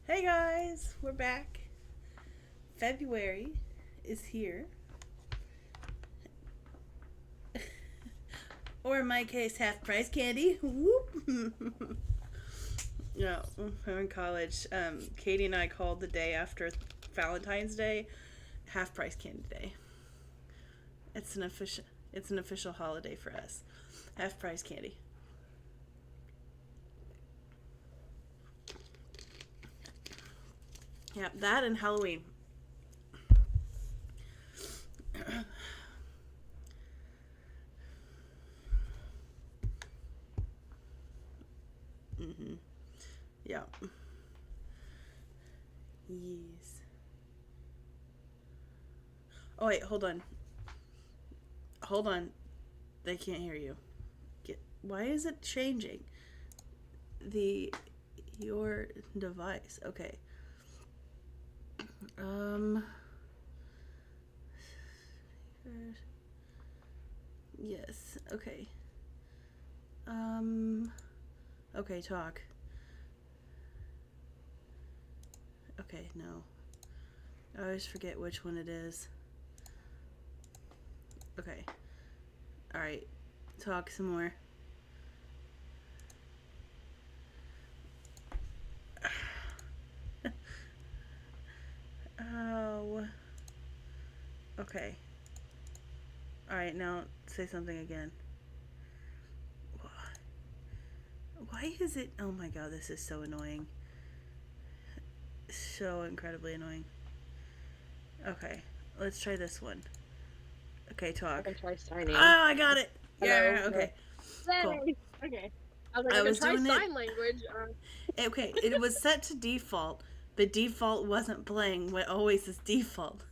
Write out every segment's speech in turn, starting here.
Hey guys, we're back. February is here. Or in my case, half price candy. Whoop. Yeah, when we were in college, Katie and I called the day after Valentine's Day half price candy day. It's an official holiday for us. Half price candy. Yeah, that and Halloween. Mm-hmm. Yeah. Yes. Oh wait, hold on. Hold on. They can't hear you. Why is it changing? The your device. Okay. Um yes. Okay. Um okay, talk. Okay, no. I always forget which one it is. Okay. All right. Talk some more. Oh. Okay. All right, now say something again. Why is it? Oh my god, this is so annoying. So incredibly annoying. Okay, let's try this one. Okay, I talk. can try signing. Ah, I got it. Hello. Yeah. Okay. Cool. Yay. Okay. I was like, I I can was try doing it. sign language. Okay, it was set to default, but default wasn't playing what always is default.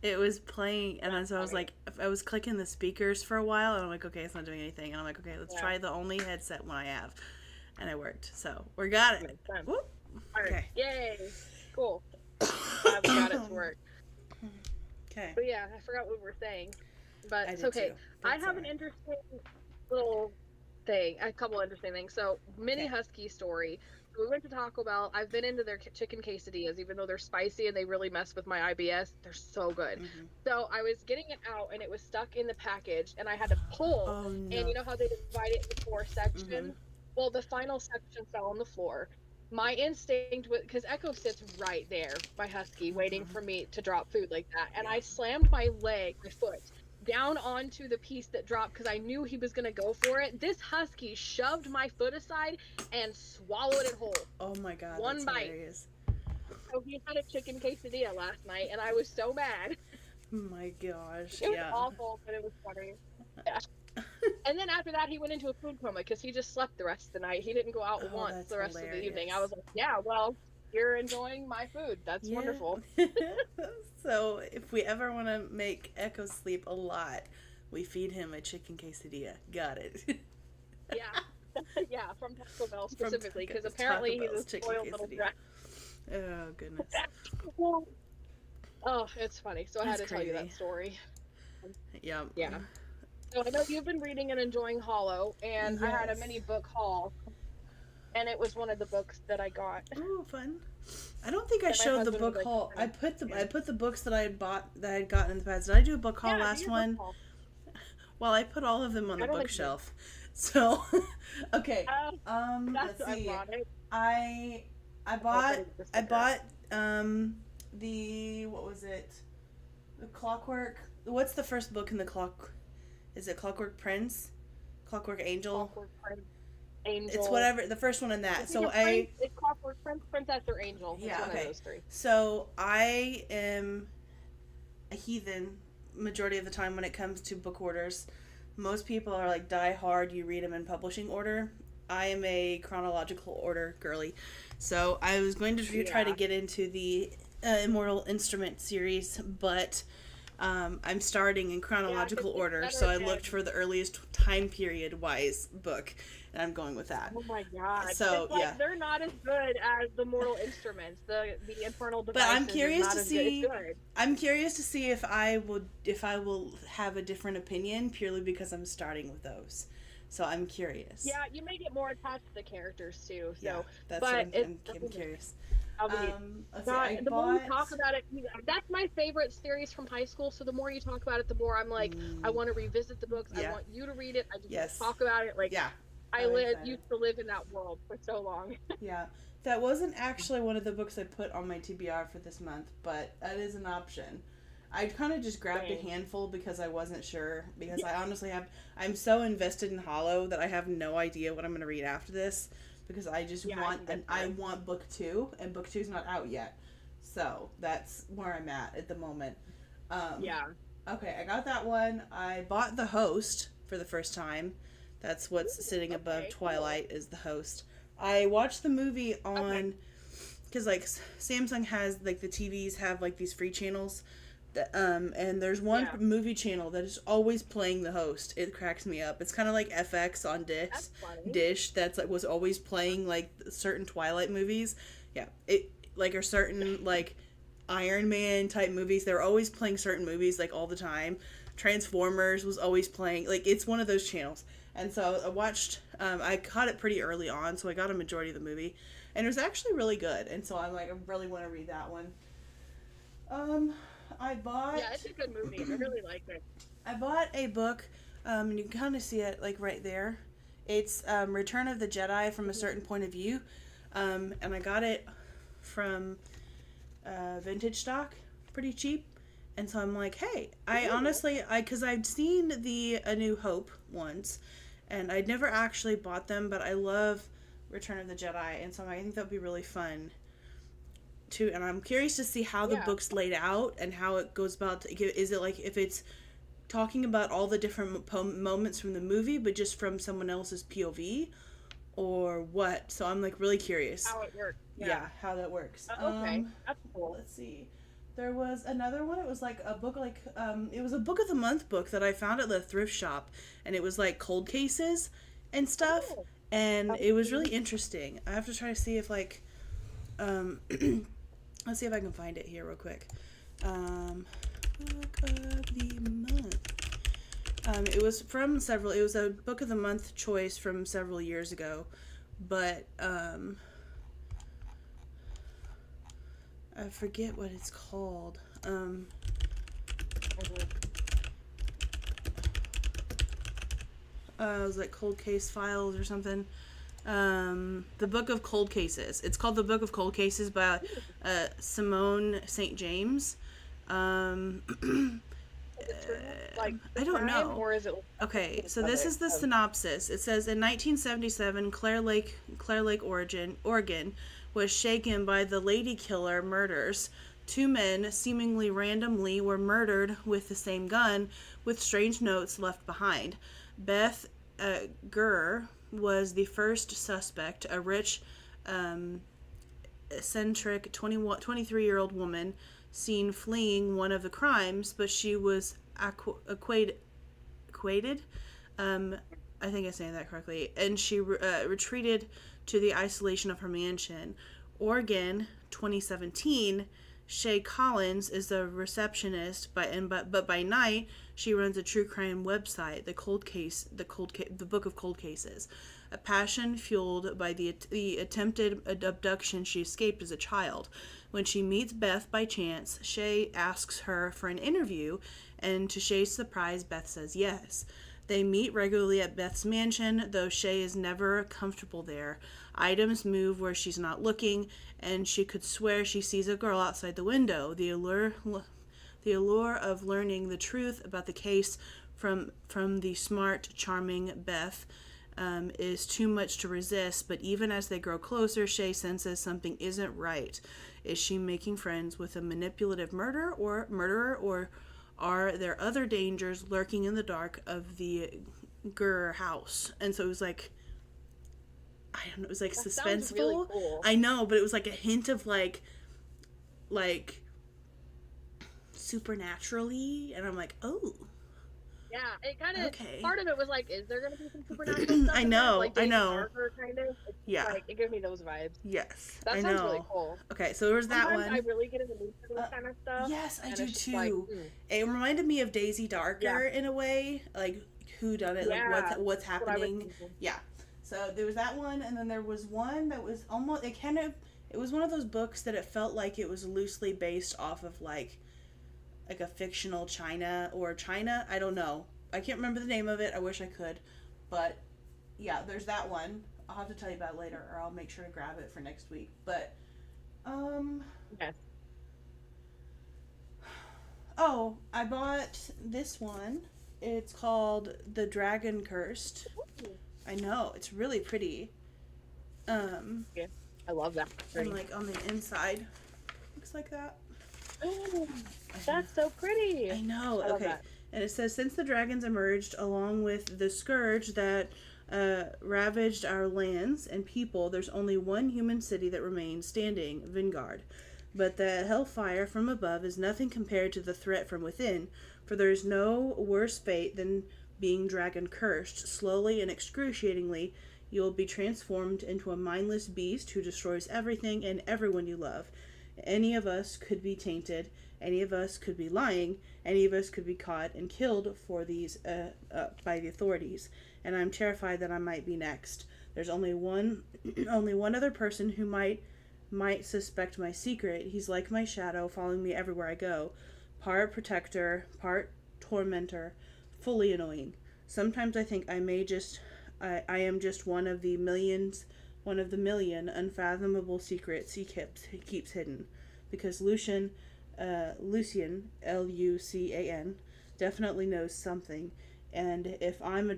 It was playing, and then That's so I was funny. like, I was clicking the speakers for a while, and I'm like, okay, it's not doing anything, and I'm like, okay, let's Yeah. try the only headset one I have, and it worked. So we got it. Makes sense. Whoop. All right. Okay. Yay. Cool. Glad we got it to work. Okay. But yeah, I forgot what we were saying. But I it's did okay. too. I That's have an alright. interesting little thing, a couple interesting things. So, mini Okay. husky story. So we went to Taco Bell. I've been into their chicken quesadillas, even though they're spicy and they really mess with my IBS. They're so good. Mm-hmm. So I was getting it out and it was stuck in the package, and I had to pull. Oh And no. you know how they divide it into four Mm-hmm. sections? Well, the final section fell on the floor. My instinct was because Echo sits right there, my husky, waiting Mm-hmm. for me to drop food like that. And Yeah. I slammed my foot down onto the piece that dropped because I knew he was going to go for it. This husky shoved my foot aside and swallowed it whole. Oh my god, One that's bite. hilarious. So he had a chicken quesadilla last night, and I was so mad. Oh my gosh. It was Yeah. awful, but it was funny. Yeah. And then after that, he went into a food coma because he just slept the rest of the night. He didn't go out Oh, once that's the rest of the evening. I hilarious. was like, yeah, well, you're enjoying my food. That's Yeah. wonderful. So if we ever want to make Echo sleep a lot, we feed him a chicken quesadilla. Got it. Yeah. Yeah, from Taco Bell From specifically because Taco apparently he's Bell's a chicken spoiled little quesadilla. brat. Oh goodness, Oh, it's funny. So I had that's to tell you that crazy. story. Yeah. Yeah. So I know you've been reading and enjoying Hollow, and I had a Yes. mini book haul, and it was one of the books that I got Oh, fun. I don't think I that my showed the husband was book like, haul. "Honey, I put the books that I had bought that I had gotten in the past. Did I do a book haul yeah, do last your book one? haul." Well, I put all of them on the I don't think you did. bookshelf. So, okay. Oh, that's Let's see. ironic. I I I'll bought put it the I sticker. bought the what was it? The Clockwork. What's the first book in the clock? Is it Clockwork Prince? Clockwork Angel? Clockwork Prince, It's Angel. whatever. The first one in that. It's So either Prince, I it's Clockwork Prince, Princess, or Angel. It's yeah one of okay. those three. So I am a heathen majority of the time when it comes to book orders. Most people are like die hard, you read them in publishing order. I am a chronological order girly. So I was going to try to Yeah. get into the Immortal Instrument series, but I'm starting in Yeah, because chronological it's order. So better I looked than. for the earliest time period wise book, and I'm going with that. Oh my god. So It's yeah, like they're not as good as the Mortal Instruments. The Infernal but I'm Devices is curious not to as good. It's see. good. I'm curious to see if I will have a different opinion purely because I'm starting with those. So I'm curious. Yeah, you may get more attached to the characters too. Yeah, So, that's what but it's I'm curious. probably Let's see. not. I The more you bought. talk about it, that's my favorite series from high school. So the more you talk about it, the more I'm like, I Mm, want to revisit the books. I yeah. want you to read it. I just want to Yes. talk about it. Like Yeah. I I'm excited. used to live in that world for so long. Yeah. That wasn't actually one of the books I put on my TBR for this month, but that is an option. I kind of just grabbed a Same. handful because I wasn't sure. Because I honestly I'm so invested in Hollow that I have no idea what I'm going to read after this. Because I just Yeah, want, I can I get want book two, and book two's not out yet. So that's where I'm at the moment. yeah. Okay, I got that one. I bought The Host for the first time. That's what's sitting above Okay, cool. Twilight is The Host. I watched the movie Okay. on because like Samsung has like the TVs have like these free channels. That, and there's one Yeah. movie channel that is always playing The Host. It cracks me up. It's kind of like FX on That's funny. Dish that's like was always playing like certain Twilight movies. Yeah, it like or certain like Iron Man type movies. They're always playing certain movies like all the time. Transformers was always playing. Like it's one of those channels. And so I watched. I caught it pretty early on, so I got a majority of the movie, and it was actually really good. And so I'm like, I really want to read that one. Um, I bought. Yeah, it's a good movie. I really like it. I bought a book. And you can kind of see it like right there. It's Return of the Jedi from a certain point of view, and I got it from vintage stock, pretty cheap. And so I'm like, hey, I Ooh. honestly, because I've seen the A New Hope once, and I'd never actually bought them, but I love Return of the Jedi, and so I think that would be really fun too. And I'm curious to see how the Yeah. book's laid out and how it goes about. Is it like if it's talking about all the different moments from the movie, but just from someone else's POV, or what? So I'm like really curious. How it works. Yeah, how that works. Okay. That's cool. Let's see. There was another one. It was like a book, like it was a book of the month book that I found at the thrift shop, and it was like cold cases and stuff, Oh. and it was really interesting. I have to try to see if like, let's see if I can find it here real quick. Book of the month. It was from several. It was a book of the month choice from several years ago, but I forget what it's called. Mhm. It was like Cold Case Files or something. The Book of Cold Cases. It's called The Book of Cold Cases by Simone St. James. Is it true? Like I don't crime, know. or is it Okay, so of this it? is the synopsis. It says in 1977, Claire Lake, Oregon, was shaken by the Lady Killer murders. Two men, seemingly randomly, were murdered with the same gun, with strange notes left behind. Beth Gurr was the first suspect, a rich, eccentric 23-year-old woman seen fleeing one of the crimes, but she was equated. I think I'm saying that correctly. And she retreated to the isolation of her mansion. Oregon, 2017. Shay Collins is a receptionist, but by night she runs a true crime website, the Book of Cold Cases. A passion fueled by the attempted abduction she escaped as a child. When she meets Beth by chance, Shay asks her for an interview, and to Shay's surprise, Beth says yes. They meet regularly at Beth's mansion, though Shay is never comfortable there. Items move where she's not looking, and she could swear she sees a girl outside the window. The allure of learning the truth about the case from the smart, charming Beth is too much to resist, but even as they grow closer, Shay senses something isn't right. Is she making friends with a manipulative murderer, or are there other dangers lurking in the dark of the Gurr house? And so it was like, I don't know, it was like That suspenseful. sounds really cool. I know, but it was like a hint of like supernaturally, and I'm like, oh, Yeah, it kind of okay. part of it was like, is there gonna be some supernatural stuff? I in there? know, Like I David know. Harbour kind of. It's Yeah. like it gives me those vibes. Yes, That I sounds know. really cool. Okay, so there was that Sometimes one. I really get in the mood for this kind of stuff. Yes, I and do it's just too. like, It reminded me of Daisy Darker in a way, like who done it, like Yeah, what's that's what I was happening. thinking. Yeah. So there was that one, and then there was one that was almost it was one of those books that it felt like it was loosely based off of like a fictional China. I don't know. I can't remember the name of it. I wish I could, but yeah, there's that one. I'll have to tell you about it later, or I'll make sure to grab it for next week. But um, Yes. oh, I bought this one. It's called The Dragon Cursed. I know, it's really pretty. Um, Yeah, I love that. and like on the inside, looks like that. Oh, I know. that's so pretty. I know. I love Okay. that. And it says, since the dragons emerged along with the scourge that ravaged our lands and people, there's only one human city that remains standing, Vingard. But the hellfire from above is nothing compared to the threat from within, for there is no worse fate than being dragon cursed. Slowly and excruciatingly, you will be transformed into a mindless beast who destroys everything and everyone you love. Any of us could be tainted. Any of us could be lying. Any of us could be caught and killed for these by the authorities. And I'm terrified that I might be next. There's only one, only one other person who might suspect my secret. He's like my shadow, following me everywhere I go. Part protector, part tormentor, fully annoying. Sometimes I think I am just one of the million unfathomable secrets he keeps hidden. Because Lucian, Lucan, definitely knows something. And if I'm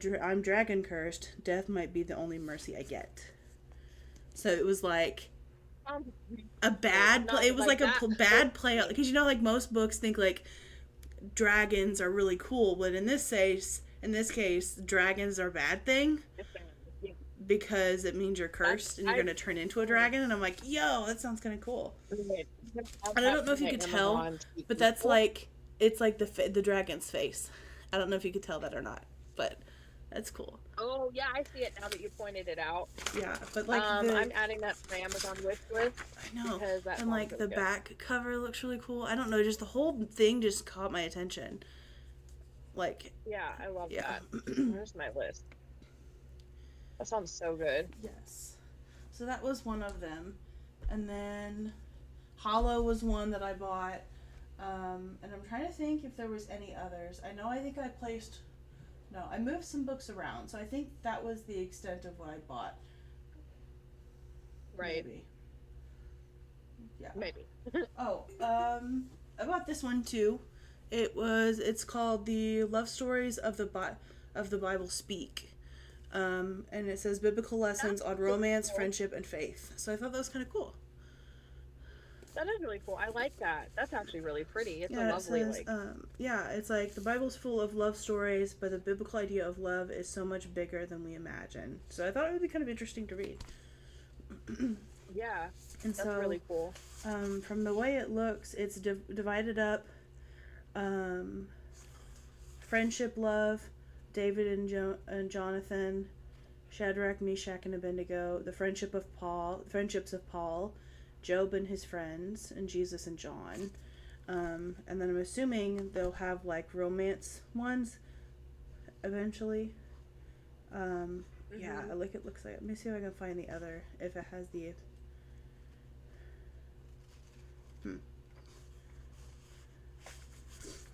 dragon cursed, death might be the only mercy I get. So it was like Um, a bad not play. It was like that. bad play because like most books think like dragons are really cool, but in this case, dragons are a bad thing because it means you're cursed and you're gonna turn into a dragon. And I'm like, yo, that sounds kind of cool. And I don't know if you could tell, but that's like it's like the dragon's face. I don't know if you could tell that or not, but that's cool. Oh yeah, I see it now that you pointed it out. Yeah, but like I'm adding that to my Amazon wish list. I know, Because that and like sounds the good. back cover looks really cool. I don't know, just the whole thing just caught my attention. Like, Yeah, I love yeah. that. Where's my list? That sounds so good. Yes. So that was one of them. And then Hollow was one that I bought. And I'm trying to think if there was any others. I think I placed... No, I moved some books around. So I think that was the extent of what I bought. Right. Maybe. Yeah. Maybe. Oh, I bought this one too. It's called The Love Stories of the Bible Speak. And it says biblical lessons on romance, friendship, and faith. So I thought that was kind of cool. That is really cool. I like that. That's actually really pretty. It's Yeah, a lovely it says, it's like the Bible's full of love stories, but the biblical idea of love is so much bigger than we imagine. So I thought it would be kind of interesting to read. Yeah, And that's so, really cool. from the way it looks, it's divided up. Friendship, love, David and Jonathan, Shadrach, Meshach, and Abednego, the friendships of Paul, Job and his friends, and Jesus and John. And then I'm assuming they'll have like romance ones eventually. Yeah, like it looks like. Let me see if I can find the other, if it has the.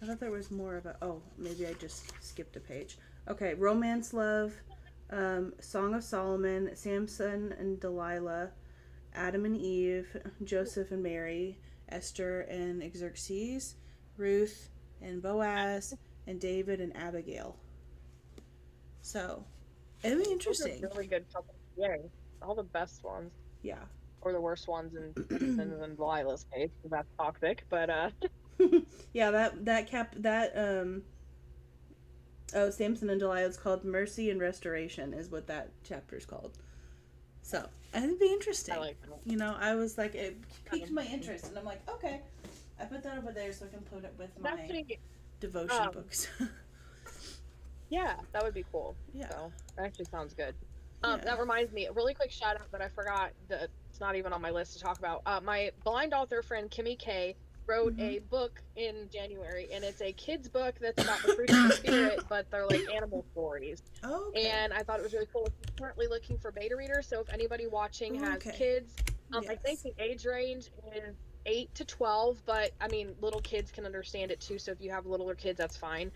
I thought there was more about. Oh, maybe I just skipped a page. Okay, romance, love, Song of Solomon, Samson and Delilah, Adam and Eve, Joseph and Mary, Esther and Xerxes, Ruth and Boaz, and David and Abigail. So, it'd be interesting. Those are really good couple. Yeah, all the best ones. Yeah. Or the worst ones in Delilah's case, 'cause that's toxic. But Yeah, Samson and Delilah, it's called Mercy and Restoration is what that chapter's called. So, I think it'd be interesting. I like that. You know, I was like, it piqued my interest, and I'm like, okay. I put that over there so I can put it with my Actually, devotion books. yeah, that would be cool. Yeah. So, that actually sounds good. Yeah. That reminds me, a really quick shout out that I forgot that it's not even on my list to talk about. My blind author friend Kimmy K wrote Mm-hmm. a book in January, and it's a kid's book that's about the fruit of the spirit, but they're like animal stories. Oh, okay. And I thought it was really cool. She's currently looking for beta readers, so if anybody watching has Okay. kids, I think Yes. the age range is 8 to 12, but I mean, little kids can understand it too, so if you have littler kids, that's fine.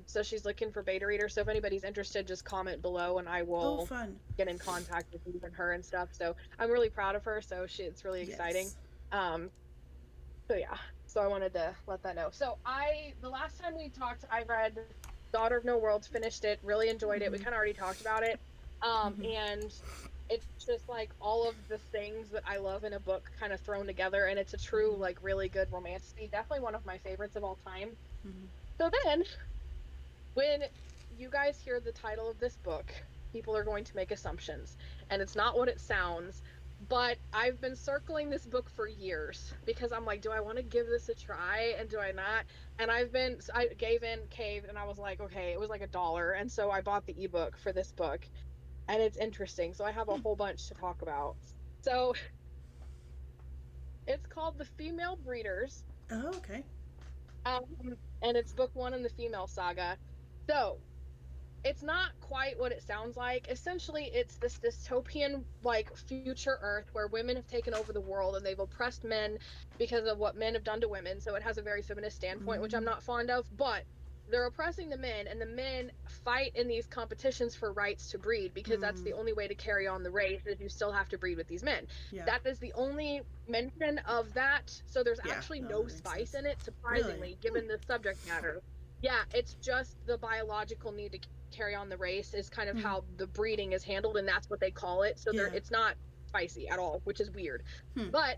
So she's looking for beta readers, so if anybody's interested, just comment below and I Oh, will fun. get in contact with you and her and stuff. So I'm really proud of her, so it's really exciting. Yes. Um, so yeah, so I wanted to let that know. So the last time we talked, I read Daughter of No Worlds, finished it, really enjoyed it. We Mm-hmm. kind of already talked about it. Mm-hmm. And it's just like all of the things that I love in a book kind of thrown together, and it's a true, Mm-hmm. like, really good romance. Definitely one of my favorites of all time. Mm-hmm. So then, when you guys hear the title of this book, people are going to make assumptions, and it's not what it sounds. But I've been circling this book for years because I'm like, do I want to give this a try and do I not? And I gave in, caved, and I was like, okay, it was like $1. And so I bought the ebook for this book, and it's interesting. So I have a whole bunch to talk about. So it's called The Female Breeders, Oh, okay. um, and it's book one in the female saga. So it's not quite what it sounds like. Essentially, it's this dystopian, like, future Earth where women have taken over the world and they've oppressed men because of what men have done to women. So it has a very feminist standpoint, which I'm Mm-hmm. not fond of, but they're oppressing the men, and the men fight in these competitions for rights to breed because that's the Mm. only way to carry on the race is you still have to breed with these men. Yeah. That is the only mention of that. So there's Yeah. actually No, no that makes spice sense. in it, Really? surprisingly, given the subject matter. Yeah, it's just the biological need to carry on the race is kind of Mm. how the breeding is handled, and that's what they call it. So Yeah. it's not spicy at all, which is weird. Hmm. But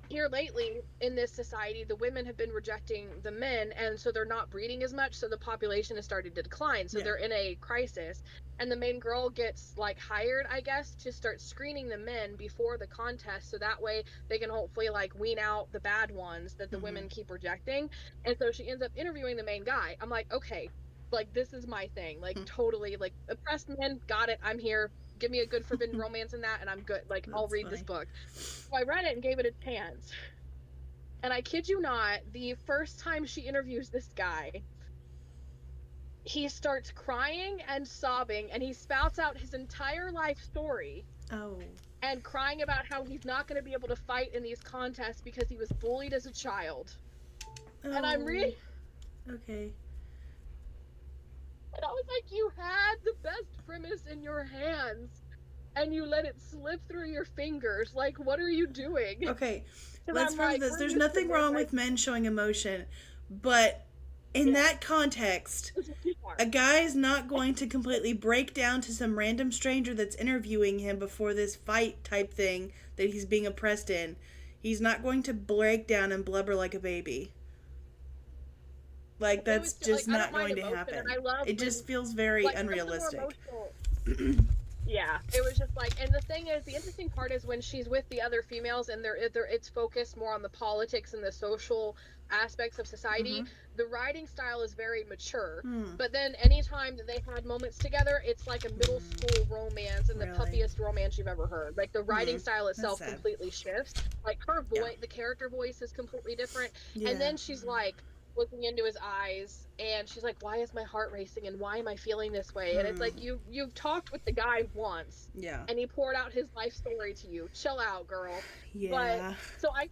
here lately in this society, the women have been rejecting the men, and so they're not breeding as much, so the population has started to decline. So Yeah. they're in a crisis, and the main girl gets, like, hired, I guess, to start screening the men before the contest, so that way they can hopefully, like, wean out the bad ones that the Mm-hmm. women keep rejecting. And so she ends up interviewing the main guy. I'm like, okay, like, this is my thing, like, Hmm. totally, like, oppressed men, got it, I'm here, give me a good forbidden romance in that and I'm good, like, I'll That's read this funny. book. So I read it and gave it a chance, and I kid you not, the first time she interviews this guy, he starts crying and sobbing, and he spouts out his entire life story Oh. and crying about how he's not going to be able to fight in these contests because he was bullied as a child. And I'm Oh. reading, Okay. and I was like, you had the best premise in your hands and you let it slip through your fingers. Like, what are you doing? Okay. And Let's I'm preface like, this. we're There's used to nothing men, wrong like, with men showing emotion, but in yeah, that context, this is too far. a guy's not going to completely break down to some random stranger that's interviewing him before this fight type thing that he's being oppressed in. He's not going to break down and blubber like a baby. Like, It that's was just like, I don't not mind going to emotion, and happen. I love It when, just feels very like, some of the more unrealistic. emotional. Yeah, it was just like, and the thing is, the interesting part is when she's with the other females and it's focused more on the politics and the social aspects of society. Mm-hmm. The writing style is very mature, Hmm. but then anytime that they had moments together, it's like a middle school romance and the Really? puppiest romance you've ever heard. Like, the Hmm. writing style That's itself sad. completely shifts. Like, her Yeah. voice, the character voice is completely different, and Yeah. then she's like looking into his eyes and she's like, why is my heart racing and why am I feeling this way? And it's Hmm. like, you've talked with the guy once Yeah. and he poured out his life story to you. Chill out, girl. But Yeah. so I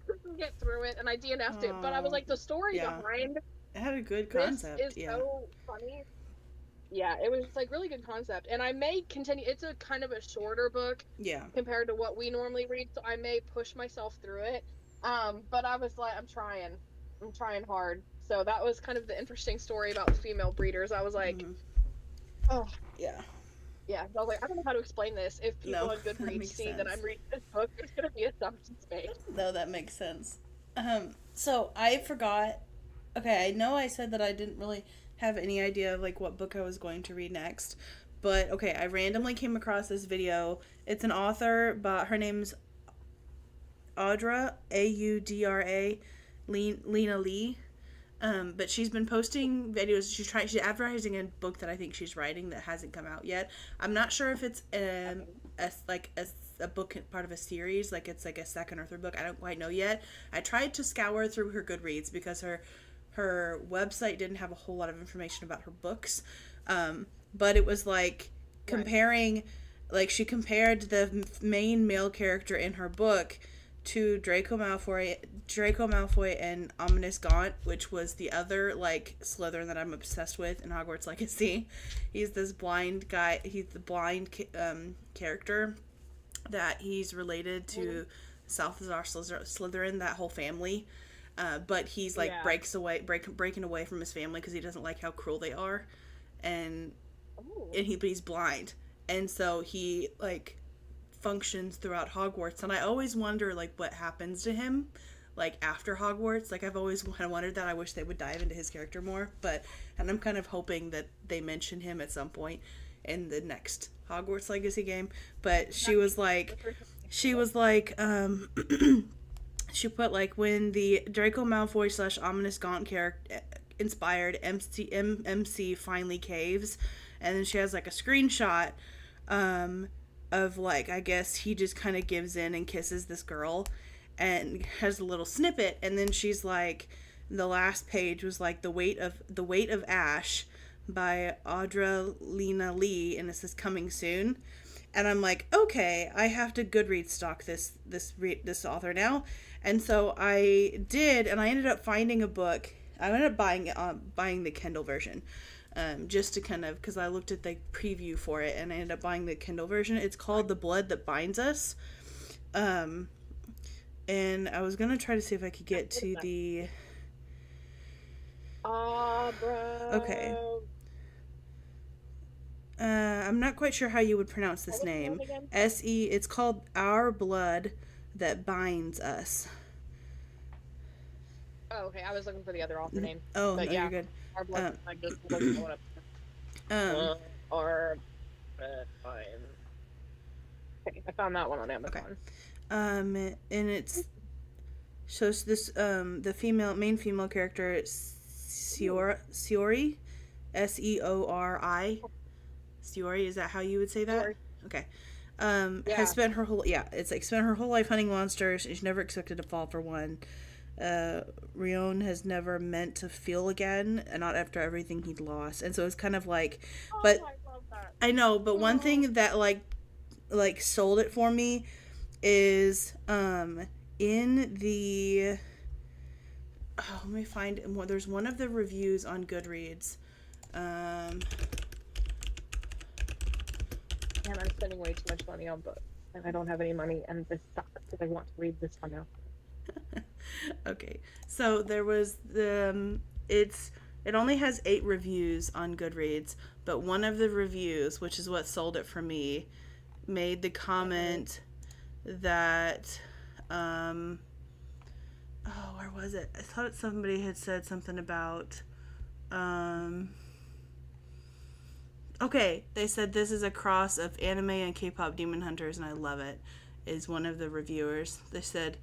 couldn't get through it and I DNF'd it, but I was Oh. like, the story Yeah. behind It had a good this concept. is Yeah. so funny. Yeah, it was like really good concept, and I may continue. It's a kind of a shorter book Yeah. compared to what we normally read, so I may push myself through it. But I was like, I'm trying hard. So that was kind of the interesting story about the female breeders. I was like, Hmm. oh Yeah. yeah. I was like, I don't know how to explain this. If people No, on that Goodreads makes see that sense. I'm reading this book, there's gonna be assumptions made. No, that makes sense. So I forgot. Okay, I know I said that I didn't really have any idea of like what book I was going to read next, but okay, I randomly came across this video. It's an author, but her name's Audra, Audra, Lena Lee. But she's been posting videos. She's advertising a book that I think she's writing that hasn't come out yet. I'm not sure if it's a book part of a series, like it's like a second or third book. I don't quite know yet. I tried to scour through her Goodreads because her website didn't have a whole lot of information about her books. But it was like comparing, like she compared the main male character in her book to Draco Malfoy and Ominous Gaunt, which was the other like Slytherin that I'm obsessed with in Hogwarts Legacy. He's this blind guy. He's the blind character that he's related to Salazar Slytherin, that whole family. But he's like breaking away from his family because he doesn't like how cruel they are, and but he's blind, and so he like functions throughout Hogwarts. And I always wonder like what happens to him like after Hogwarts. Like I've always kind of wondered that. I wish they would dive into his character more, and I'm kind of hoping that they mention him at some point in the next Hogwarts Legacy game. But she was like she put like when the Draco Malfoy / Ominous Gaunt character inspired MC finally caves, and then she has like a screenshot of like, I guess he just kind of gives in and kisses this girl and has a little snippet, and then she's like, the last page was like the weight of Ash by Audra Lena Lee, and this is coming soon. And I'm like, okay, I have to Goodreads stock this author now. And so I did, and I ended up finding a book. I ended up buying the Kindle version, just to kind of, because I looked at the preview for it, and I ended up buying the Kindle version. It's called The Blood That Binds Us. And I was going to try to see if I could get to the... Bro. Okay. I'm not quite sure how you would pronounce this name. S-E, it's called Our Blood That Binds Us. Oh, okay. I was looking for the other author name. Oh, but no, you're good. Our Blood I just Our Blood Binds. Okay, I found that one on Amazon. Okay. And it's so this the main female character Seori, Seori. Seori, is that how you would say that? Seori. Okay. Has spent her whole spent her whole life hunting monsters. She's never expected to fall for one. Rion has never meant to feel again, and not after everything he'd lost. And so it's kind of like, but I love that. I know, but one thing that like sold it for me is in the let me find there's one of the reviews on Goodreads. And I'm spending way too much money on books, and I don't have any money, and this sucks because I want to read this one now. Okay, so there was it only has 8 reviews on Goodreads, but one of the reviews, which is what sold it for me, made the comment that where was it? I thought somebody had said something about okay, they said this is a cross of anime and K-pop Demon Hunters, and I love it, is one of the reviewers. They said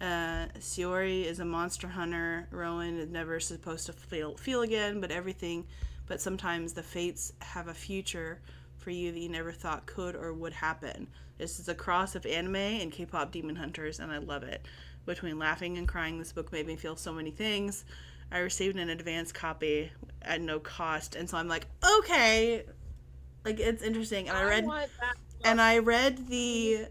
Seori is a monster hunter. Rowan is never supposed to feel again, but sometimes the fates have a future for you that you never thought could or would happen. This is a cross of anime and K-pop Demon Hunters, and I love it. Between laughing and crying, this book made me feel so many things. I received an advance copy at no cost, and so I'm like, okay, like it's interesting. And I read the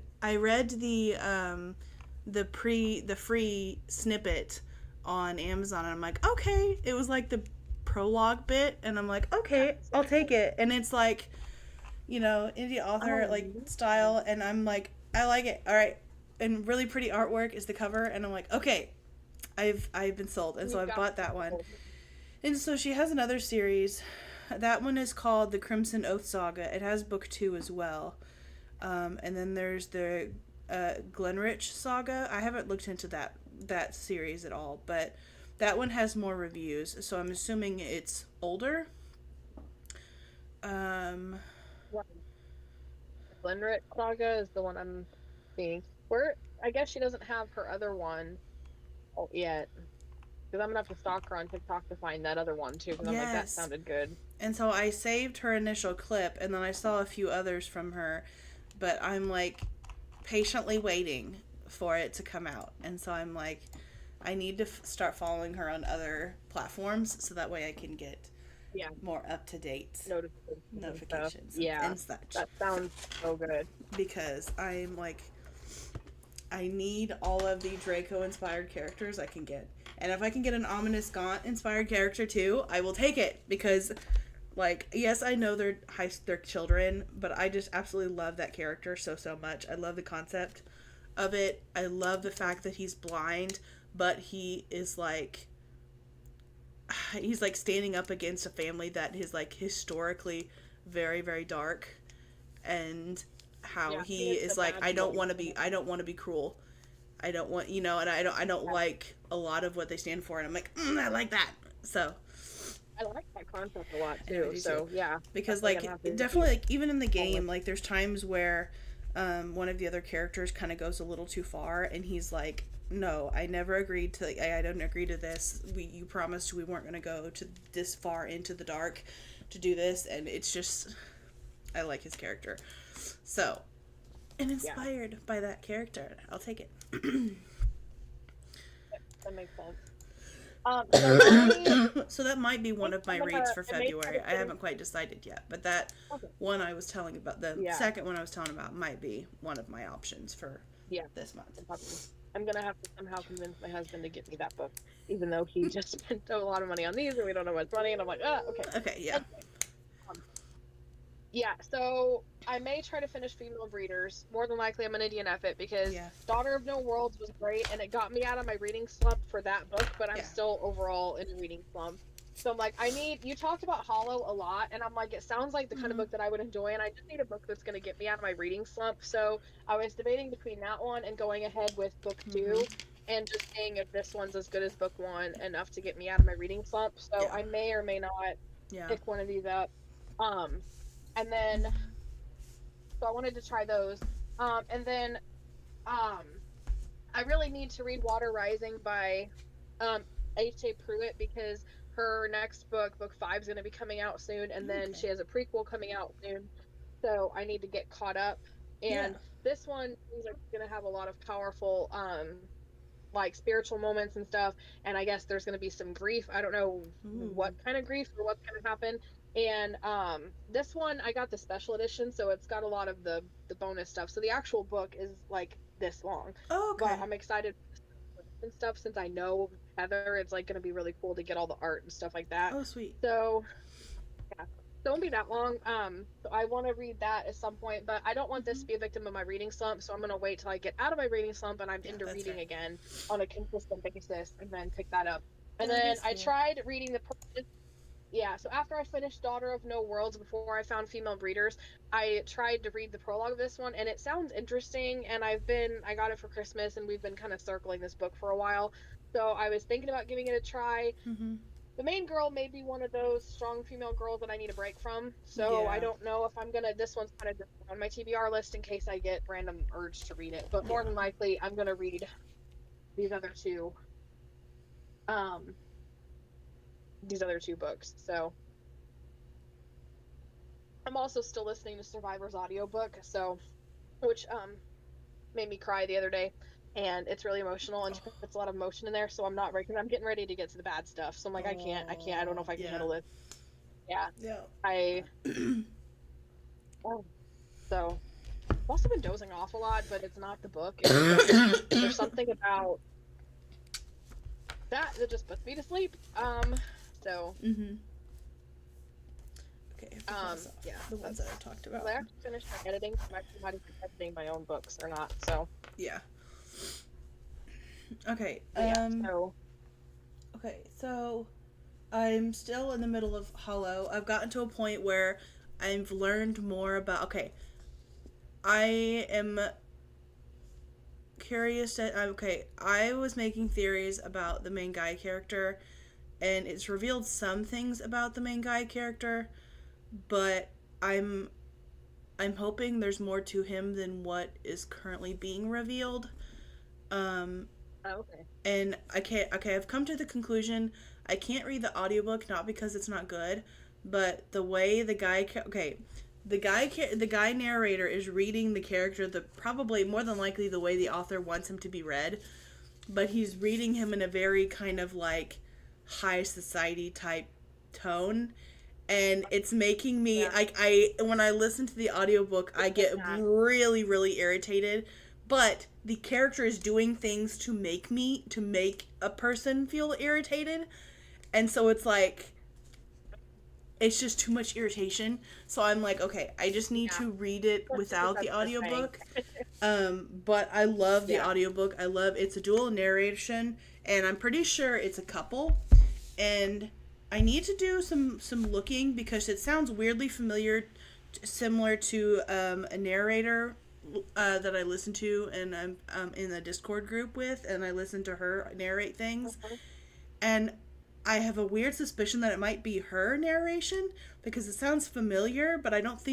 free snippet on Amazon, and I'm like, okay. It was like the prologue bit, and I'm like, okay, I'll take it. And it's like, indie author style, and I'm like, I like it. All right. And really pretty artwork is the cover, and I'm like, okay, I've been sold. And so I bought that one. And so she has another series. That one is called The Crimson Oath Saga. It has book 2 as well. And then there's the Glenrich Saga. I haven't looked into that series at all, but that one has more reviews, so I'm assuming it's older. Glenrich Saga is the one I'm seeing. I guess she doesn't have her other one yet. Because I'm gonna have to stalk her on TikTok to find that other one too. Because I'm like, that Yes. sounded good. And so I saved her initial clip, and then I saw a few others from her, but I'm like patiently waiting for it to come out. And so I'm like, I need to start following her on other platforms so that way I can get Yeah, more up to date notifications and stuff. notifications Yeah, and such. that sounds so good. Because I'm like, I need all of the Draco inspired characters I can get. And if I can get an ominous Gaunt inspired character too, I will take it because like yes, I know they're children, but I just absolutely love that character so much. I love the concept of it. I love the fact that he's blind, but he's like standing up against a family that is like historically very dark, and how Yeah, he he is the is like bad boy. I don't want to be cruel. I don't want, and I don't Yeah, like a lot of what they stand for, and I'm like, I like that. So I like that concept a lot I too. do too, So yeah, because definitely gonna like have to definitely keep like even in the following. game, like there's times where one of the other characters kind of goes a little too far, and he's like, no, I never agreed to, like, I don't agree to this. You promised we weren't going to go to this far into the dark to do this, and it's just, I like his character. So, and Yeah, inspired by that character, I'll take it. that makes sense. So I So that might be one think of my I'm reads gonna. for I may try February. to I finish. haven't quite decided yet, but that Okay. one I was telling about, the Yeah, second one I was telling about, might be one of my options for yeah. this month. I'm probably. I'm gonna have to somehow convince my husband to get me that book, even though he just spent a lot of money on these and we don't know what's money. And I'm like, okay. Okay, yeah. Anyway, um, yeah. So I may try to finish Female Breeders. More than likely, I'm gonna DNF it because Yeah. Daughter of No Worlds was great and it got me out of my reading slump for that book. But I'm Yeah. still overall in a reading slump. So I'm like, I need. You talked about Hollow a lot, and I'm like, it sounds like the kind of Mm-hmm. book that I would enjoy, and I just need a book that's gonna get me out of my reading slump. So I was debating between that one and going ahead with book Mm-hmm. two and just seeing if this one's as good as book one enough to get me out of my reading slump. So Yeah. I may or may not Yeah. pick one of these up. Um, and then so I wanted to try those. And then um, I really need to read Water Rising by um, H.A. Pruitt because her next book, book five, is going to be coming out soon, and then Okay. she has a prequel coming out soon. So I need to get caught up. Yeah. And this one seems like it's going to have a lot of powerful like spiritual moments and stuff, and I guess there's going to be some grief. I don't know what Ooh. kind of grief or what's going to happen. And this one I got the special edition, so it's got a lot of the bonus stuff. So the actual book is like this long, Oh, but okay. I'm excited and stuff since I know Heather. It's like going to be really cool to get all the art and stuff like that. Oh, sweet. So yeah, don't be that long. So I want to read that at some point, but I don't want this Mm-hmm. to be a victim of my reading slump. So I'm gonna wait till I get out of my reading slump and I'm Yeah, into that's reading fair. again on a consistent basis, and then pick that up. And That then is I fair. tried reading yeah. So after I finished Daughter of No Worlds, before I found Female Breeders, I tried to read the prologue of this one, and it sounds interesting. And I got it for Christmas, and we've been kind of circling this book for a while. So I was thinking about giving it a try. Mm-hmm. The main girl may be one of those strong female girls that I need a break from. So I Yeah. don't know if I'm gonna. This one's kind of just on my TBR list in case I get random urge to read it. But more Yeah. than likely, I'm gonna read these other two. Um, these other two books. So I'm also still listening to Survivor's audiobook. So which made me cry the other day. And it's really emotional and Oh. she puts a lot of emotion in there. So I'm not ready. I'm getting ready to get to the bad stuff. So I'm like, I don't know Oh. if I can Yeah. handle this. Yeah. Yeah. I Oh, so I've also been dozing off a lot, but it's not the book. It's just there's something about that just puts me to sleep. So Mm-hmm. Okay, I have to cross off yeah, the ones that I talked about. I actually finished my editing, so I'm actually not even editing my own books or not. So Yeah. Okay. yeah, so Okay. So I'm still in the middle of Hollow. I've gotten to a point where I've learned more about. Okay. I am curious that. Okay. I was making theories about the main guy character, and it's revealed some things about the main guy character, but I'm I'm hoping there's more to him than what is currently being revealed. Um, Oh, okay. And I can't. Okay, I've come to the conclusion I can't read the audiobook, not because it's not good, but the way the guy. Okay, the guy narrator is reading the character the probably more than likely the way the author wants him to be read, but he's reading him in a very kind of like high society type tone, and it's making me Yeah. I when I listen to the audiobook I get really really irritated, but the character is doing things to make a person feel irritated, and so it's like it's just too much irritation. So I'm like, okay, I just need Yeah. to read it without the That's the thing. audiobook. But I love the Yeah. audiobook. I love it's a dual narration, and I'm pretty sure it's a couple. And I need to do some looking because it sounds weirdly familiar, similar to a narrator that I listen to, and I'm in a Discord group with, and I listen to her narrate things, Mhm. and I have a weird suspicion that it might be her narration because it sounds familiar, but I don't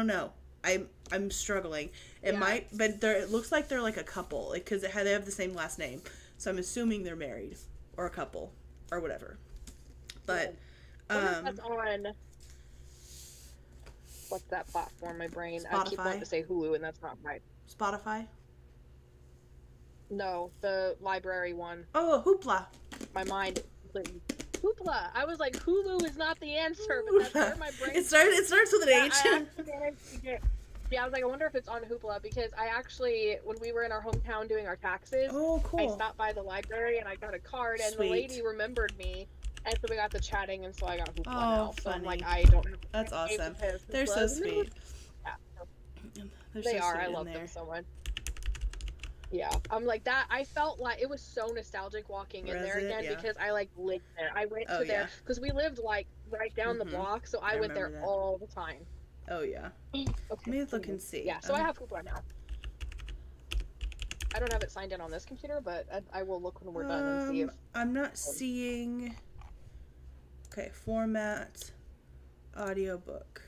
know. I'm struggling. It Yeah. might, but it looks like they're like a couple, like because they have the same last name, so I'm assuming they're married or a couple or whatever. But I wonder if that's on what's that platform? My brain. I keep wanting Spotify, to say Hulu, and that's not right. Spotify. No, the library one. Oh, Hoopla. My mind. Hoopla. I was like, Hulu is not the answer, but that's where my brain. It starts with an Yeah, H. I actually managed to get. Yeah, I was like, I wonder if it's on Hoopla because I actually, when we were in our hometown doing our taxes, Oh, I cool. stopped by the library and I got a card, and the Sweet. lady remembered me, and so we got to chatting, and so I got Hoopla Oh, now. So I'm funny. like, I don't have. That's awesome. Because They're so Hoopla- sweet. Yeah, They're they so are. sweet I in love there. them so much. Yeah, I'm like that. I felt like it was so nostalgic walking in there again Yeah. because I like lived there. I went Oh, to there yeah. because we lived like right down the block, so I went there remember that. all the time. Oh, yeah. Okay. Let me look and see. Yeah, so I have Hoopla now. I don't have it signed in on this computer, but I will look when we're done and see if. I'm not seeing. Okay, format, audiobook.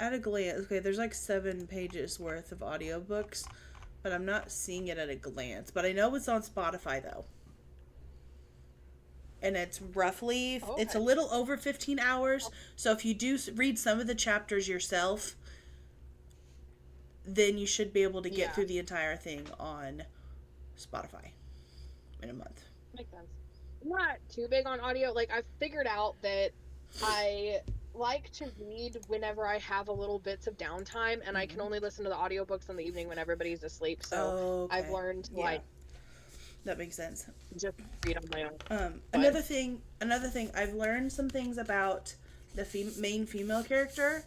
At a glance, okay, there's like 7 pages worth of audiobooks, but I'm not seeing it at a glance. But I know it's on Spotify though. And it's roughly, it's a little over 15 hours. So if you do read some of the chapters yourself, then you should be able to get through the entire thing on Spotify in a month. Makes sense. I'm not too big on audio. Like, I've figured out that I like to read whenever I have a little bits of downtime, and I can only listen to the audiobooks in the evening when everybody's asleep. So I've learned to like that makes sense. Just read on my own. Another thing I've learned some things about the main female character.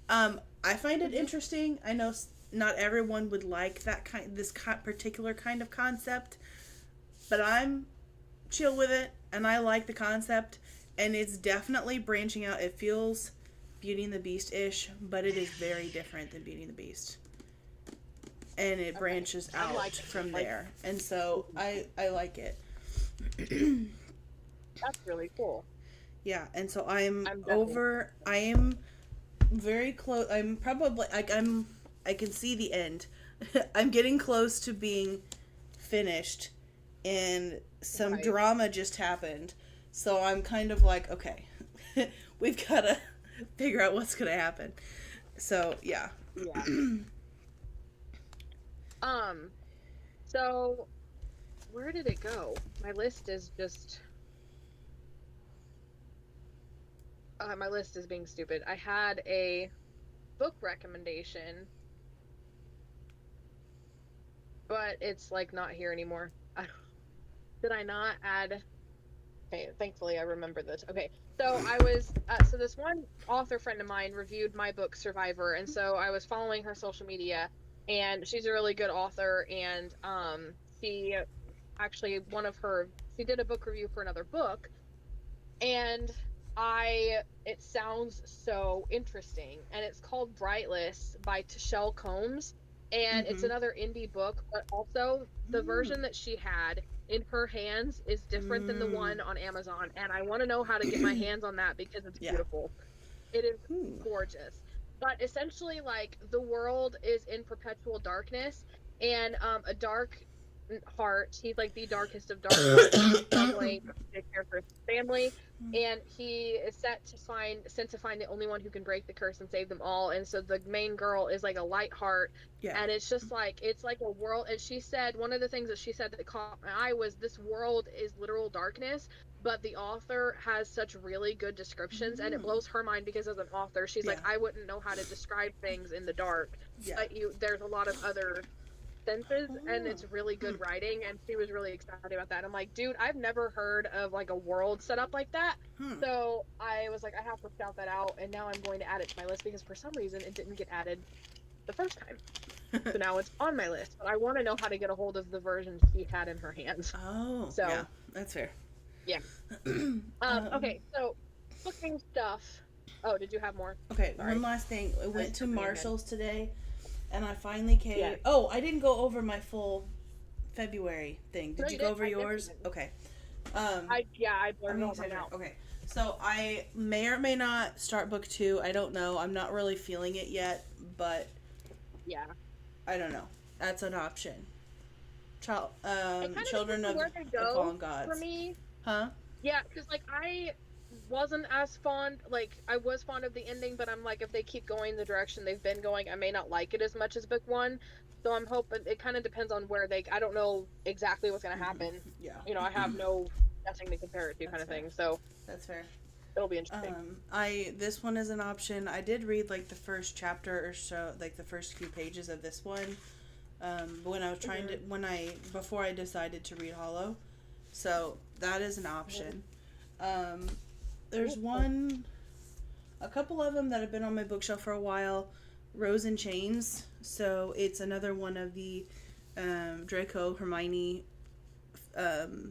I find it interesting. I know not everyone would like this particular kind of concept, but I'm chill with it, and I like the concept, and it's definitely branching out. It feels Beauty and the Beast-ish, but it is very different than Beauty and the Beast. And it branches out from there. And so I like it. That's really cool. Yeah, and so I am very close. I'm probably I can see the end. I'm getting close to being finished, and some drama just happened. So I'm kind of like, okay, we've got to figure out what's going to happen. So, yeah. Yeah. So where did it go? My list is just my list is being stupid. I had a book recommendation, but it's like not here anymore. Did I not add? Okay, thankfully I remember this. Okay, so I was so this one author friend of mine reviewed my book Survivor, and so I was following her social media, and she's a really good author, and she actually she did a book review for another book, and it sounds so interesting, and it's called Brightless by Tashelle Combs, and it's another indie book, but also the version that she had in her hands is different than the one on Amazon, and I want to know how to get my hands on that because it's beautiful. It is gorgeous. but essentially, like, the world is in perpetual darkness, and a dark heart, he's like the darkest of dark hearts, is struggling to take care of his family, and he is sent to find the only one who can break the curse and save them all. And so the main girl is like a light heart, Yeah. and it's just like, it's like a world. And she said, one of the things that she said that caught my eye was, this world is literal darkness, but the author has such really good descriptions, and it blows her mind, because as an author, she's like, I wouldn't know how to describe things in the dark, but there's a lot of other senses, and it's really good writing, and she was really excited about that. I'm like, dude, I've never heard of like a world set up like that. So I was like, I have to shout that out, and now I'm going to add it to my list, because for some reason it didn't get added the first time. So now it's on my list, but I want to know how to get a hold of the version she had in her hands. Oh, so yeah, that's fair. Yeah. Okay, so booking stuff. Oh, did you have more? Okay, Sorry. one last thing. I went to Marshall's today, and I finally came. Yeah. Oh, I didn't go over my full February thing. Did you go over yours? Okay. I blurred all that out. Okay. So I may or may not start book 2. I don't know. I'm not really feeling it yet, but yeah, I don't know. That's an option. Children of the Fallen Gods. For me. Huh? Yeah, because like I wasn't as fond. Like, I was fond of the ending, but I'm like, if they keep going the direction they've been going, I may not like it as much as book 1. So I'm hoping, it kind of depends on where I don't know exactly what's going to happen. Yeah. You know, I have nothing to compare it to, kind of thing. So that's fair. It'll be interesting. This one is an option. I did read like the first chapter or so, like the first few pages of this one. When I was trying to, before I decided to read Hollow. So that is an option. There's a couple of them that have been on my bookshelf for a while. Rose in Chains. So it's another one of the Draco Hermione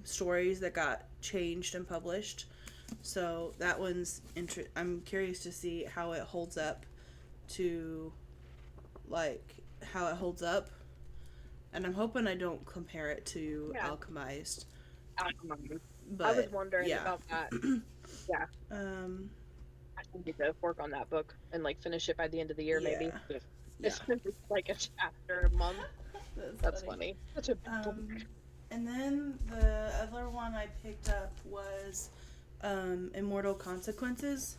stories that got changed and published. So that one's I'm curious to see how it holds up and I'm hoping I don't compare it to Alchemized. But I was wondering about that. Yeah. I need to work on that book and like finish it by the end of the year, maybe. It's like a chapter a month. That's funny. Such a big book. And then the other one I picked up was Immortal Consequences.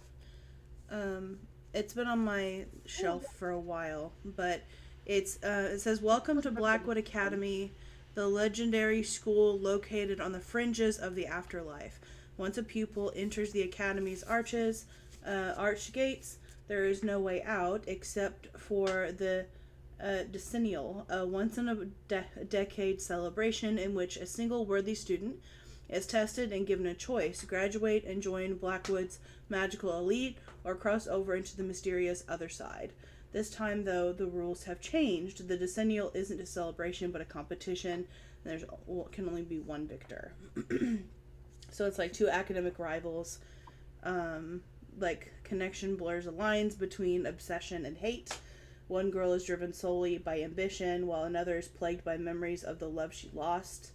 It's been on my shelf for a while, but it says, welcome to Blackwood Academy, the legendary school located on the fringes of the afterlife. Once a pupil enters the academy's arch gates, there is no way out except for the decennial, a once-in-a-decade celebration in which a single worthy student is tested and given a choice: graduate and join Blackwood's magical elite, or cross over into the mysterious other side. This time, though, the rules have changed. The decennial isn't a celebration, but a competition. And can only be one victor. So it's like two academic rivals. Like, connection blurs the lines between obsession and hate. One girl is driven solely by ambition, while another is plagued by memories of the love she lost.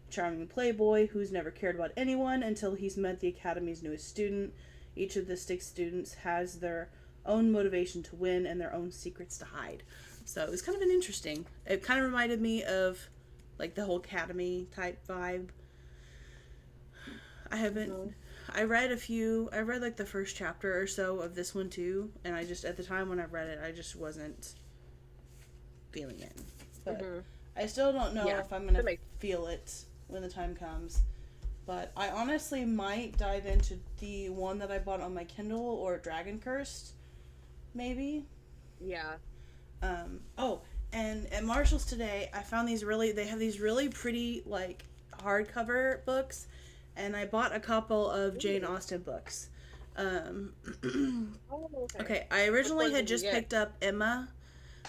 Charming playboy who's never cared about anyone until he's met the academy's newest student. Each of the 6 students has their own motivation to win and their own secrets to hide. So it was kind of interesting. It kind of reminded me of like the whole academy type vibe. I read like the first chapter or so of this one too, and I just, at the time when I read it, I just wasn't feeling it. But I still don't know if I'm gonna feel it when the time comes. But I honestly might dive into the one that I bought on my Kindle, or Dragon Cursed, maybe. Yeah. And at Marshall's today, I found they have these really pretty, like, hardcover books, and I bought a couple of Jane Austen books. Okay, I originally had just picked up Emma,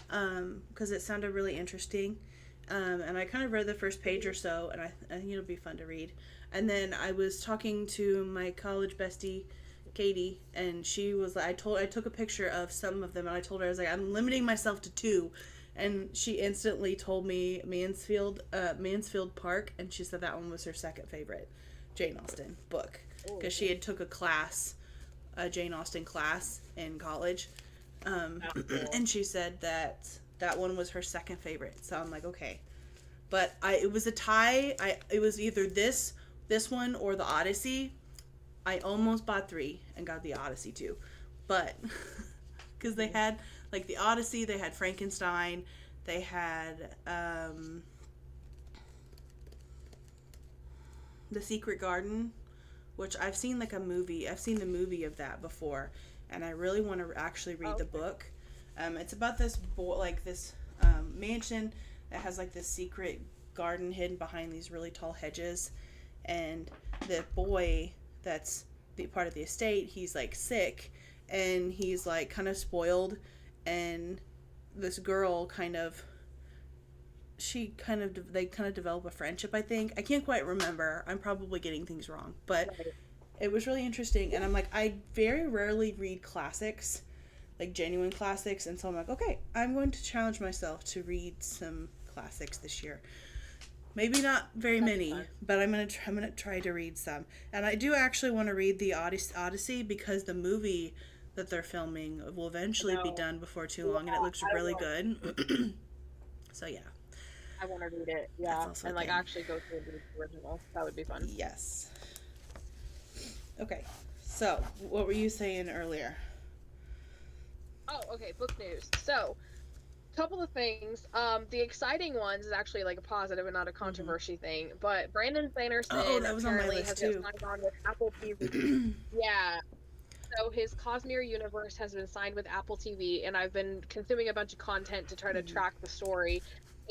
because it sounded really interesting. And I kind of read the first page or so, and I think it'll be fun to read. And then I was talking to my college bestie, Katie, and she was like, I took a picture of some of them, and I told her, I was like, I'm limiting myself to 2. And she instantly told me Mansfield Park, and she said that one was her second favorite Jane Austen book, because she had took a Jane Austen class in college. That's cool. And she said that that one was her second favorite. So I'm like, okay. But it was a tie. It was either this one or the Odyssey. I almost bought three and got the Odyssey too, but because they had like the Odyssey, they had Frankenstein, they had the Secret Garden, which I've seen like a movie. I've seen the movie of that before, and I really want to actually read the book. It's about this boy, like this mansion that has like this secret garden hidden behind these really tall hedges, and the boy that's the part of the estate, he's like sick, and he's like kind of spoiled, and this girl they kind of develop a friendship, I think. I can't quite remember. I'm probably getting things wrong, but it was really interesting. And I'm like, I very rarely read classics, like genuine classics, and so I'm like, okay, I'm going to challenge myself to read some classics this year. Maybe not very many, but I'm gonna try to read some. And I do actually want to read the Odyssey because the movie that they're filming will eventually be done before too long, and it looks really good. So yeah. I want to read it, yeah, and like actually go through the original. That would be fun. Yes. Okay, so what were you saying earlier? Oh, okay, book news. So, couple of things. The exciting ones is actually like a positive and not a controversy thing. But Brandon Sanderson that was on my list too. Signed on with Apple TV. Yeah. So his Cosmere universe has been signed with Apple TV, and I've been consuming a bunch of content to try to track the story.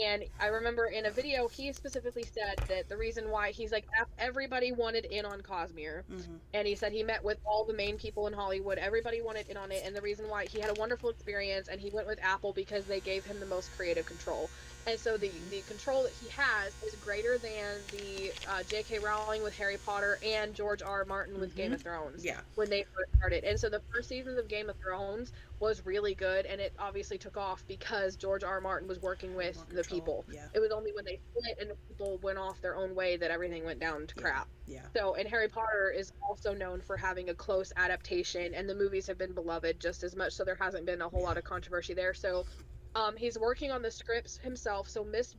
And I remember in a video, he specifically said that the reason why he's like, everybody wanted in on Cosmere. And he said he met with all the main people in Hollywood. Everybody wanted in on it. And the reason why he had a wonderful experience, and he went with Apple because they gave him the most creative control. And so the control that he has is greater than the J.K. Rowling with Harry Potter and George R. Martin with Game of Thrones. Yeah. When they first started. And so the first seasons of Game of Thrones was really good, and it obviously took off because George R. Martin was working with the people. Yeah. It was only when they split and the people went off their own way that everything went down to crap. Yeah. So, and Harry Potter is also known for having a close adaptation, and the movies have been beloved just as much, so there hasn't been a whole lot of controversy there. So he's working on the scripts himself. So his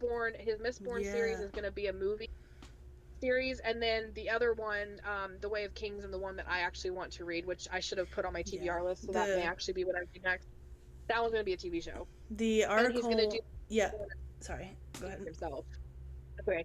Mistborn series is going to be a movie series, and then the other one, The Way of Kings, and the one that I actually want to read, which I should have put on my TBR list, so that may actually be what I read next. That one's going to be a TV show. The article. He's going to do. Sorry. Go ahead. Himself. Okay.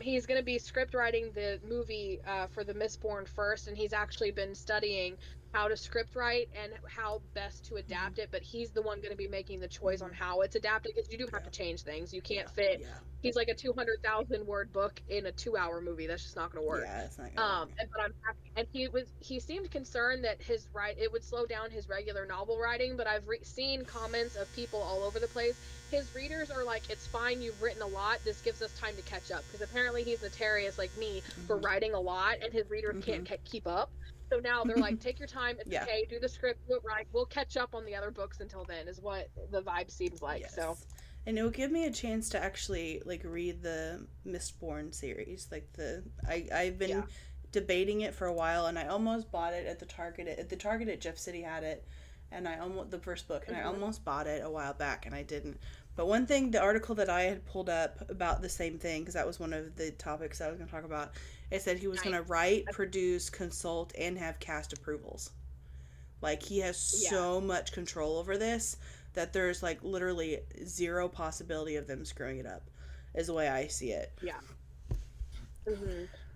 He's going to be script writing the movie for the Mistborn first, and he's actually been studying how to script write and how best to adapt it, but he's the one going to be making the choice on how it's adapted, because you do have to change things. You can't fit. He's like a 200,000 word book in a 2-hour movie. That's just not going to work. Yeah, it's not going to work. But I'm happy. And he seemed concerned that it would slow down his regular novel writing, but I've seen comments of people all over the place. His readers are like, it's fine, you've written a lot, this gives us time to catch up, because apparently he's notorious, like me, for writing a lot, and his readers can't keep up. So now they're like, take your time, it's okay, do the script, do it right, we'll catch up on the other books until then, is what the vibe seems like. So, and it will give me a chance to actually like read the Mistborn series. Like I've been debating it for a while, and I almost bought it at the Target. At the Target at Jeff City had it, and the first book, and I almost bought it a while back, and I didn't. But one thing, the article that I had pulled up about the same thing, because that was one of the topics I was going to talk about, it said he was going to write, produce, consult, and have cast approvals. Like, he has so much control over this that there's, like, literally zero possibility of them screwing it up, is the way I see it. Yeah.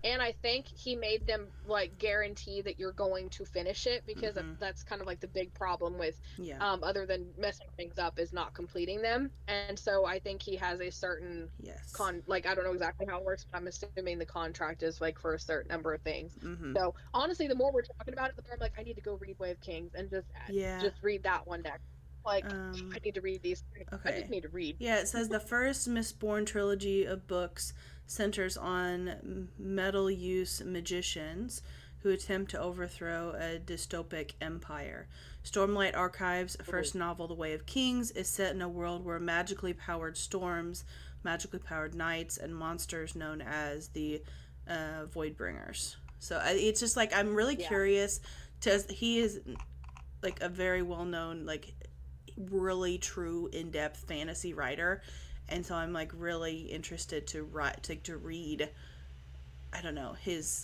And I think he made them like guarantee that you're going to finish it, because that's kind of like the big problem with other than messing things up is not completing them. And so I think he has a certain like, I don't know exactly how it works, but I'm assuming the contract is like for a certain number of things. So honestly, the more we're talking about it, the more I'm like, I need to go read Way of Kings and just read that one next. Like, I need to read these. I just need to read. Yeah, it says the first Mistborn trilogy of books centers on metal-use magicians who attempt to overthrow a dystopic empire. Stormlight Archives' first novel, The Way of Kings, is set in a world where magically powered storms, magically powered knights, and monsters known as the Voidbringers. So it's just like, I'm really curious. He is like a very well-known, like, really true in-depth fantasy writer, and so I'm like really interested to write to read, I don't know, his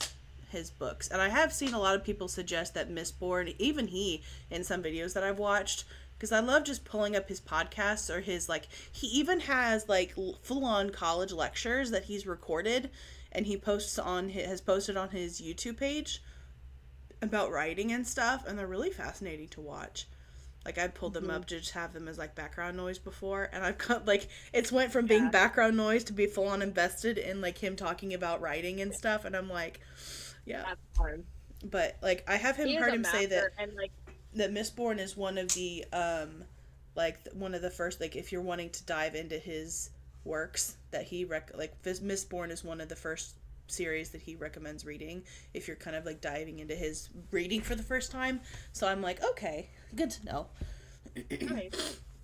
books. And I have seen a lot of people suggest that Mistborn, even he, in some videos that I've watched, because I love just pulling up his podcasts or his like, he even has like full on college lectures that he's recorded and he posts on has posted on his YouTube page about writing and stuff, and they're really fascinating to watch. Like I pulled them Mhm. up to just have them as like background noise before, and I've got like it's went from being Yeah, background noise to be full on invested in like him talking about writing and stuff, and I'm like, yeah. that's fun. But like I have him He is heard a him say master, and like, that Mistborn is one of the like one of the first, like if you're wanting to dive into his works that he like Mistborn is one of the first series that he recommends reading if you're kind of like diving into his reading for the first time. So I'm like, okay, good to know. nice.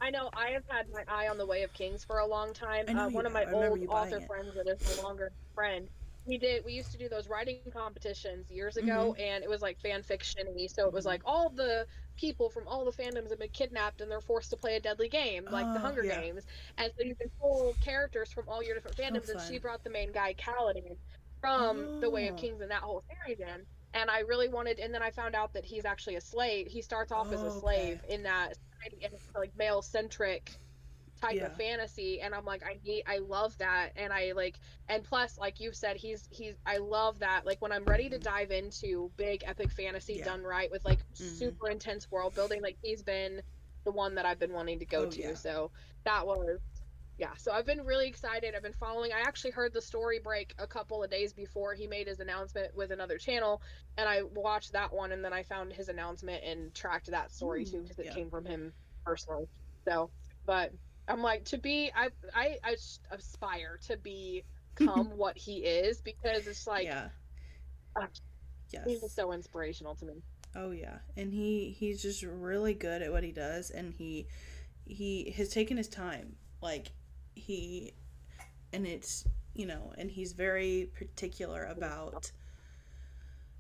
I know I have had my eye on The Way of Kings for a long time. I know you One of have. my I remember old you buying author it. friends that is no longer a friend, we used to do those writing competitions years Mm-hmm. ago, and it was like fan fiction-y. So it was Mm-hmm. like all the people from all the fandoms have been kidnapped and they're forced to play a deadly game, like the Oh Hunger yeah. Games. And so you can pull characters from all your different Oh fandoms, and she fun. brought the main guy Kaladin from The Way of Oh. Kings and that whole series in. And I really wanted, and then I found out that he's actually a slave. He starts off as a Oh, okay. slave in that, and it's like male centric type Yeah. of fantasy, and I'm like, I love that. And I like, and plus, like you said, he's I love that. Like when I'm ready to Mm-hmm. dive into big epic fantasy Yeah. done right with like Mm-hmm. super intense world building, like he's been the one that I've been wanting to go Oh to. yeah. So that was, yeah, so I've been really excited. I've been following. I actually heard the story break a couple of days before he made his announcement with another channel, and I watched that one, and then I found his announcement and tracked that story too Ooh. because it Yeah. came from him personally. So, but I'm like, to be, I aspire to become what he is, because it's like, Yeah. uh, he's just Yes. so inspirational to me. Oh yeah. And he's just really good at what he does, and he has taken his time. Like he and it's, and he's very particular about,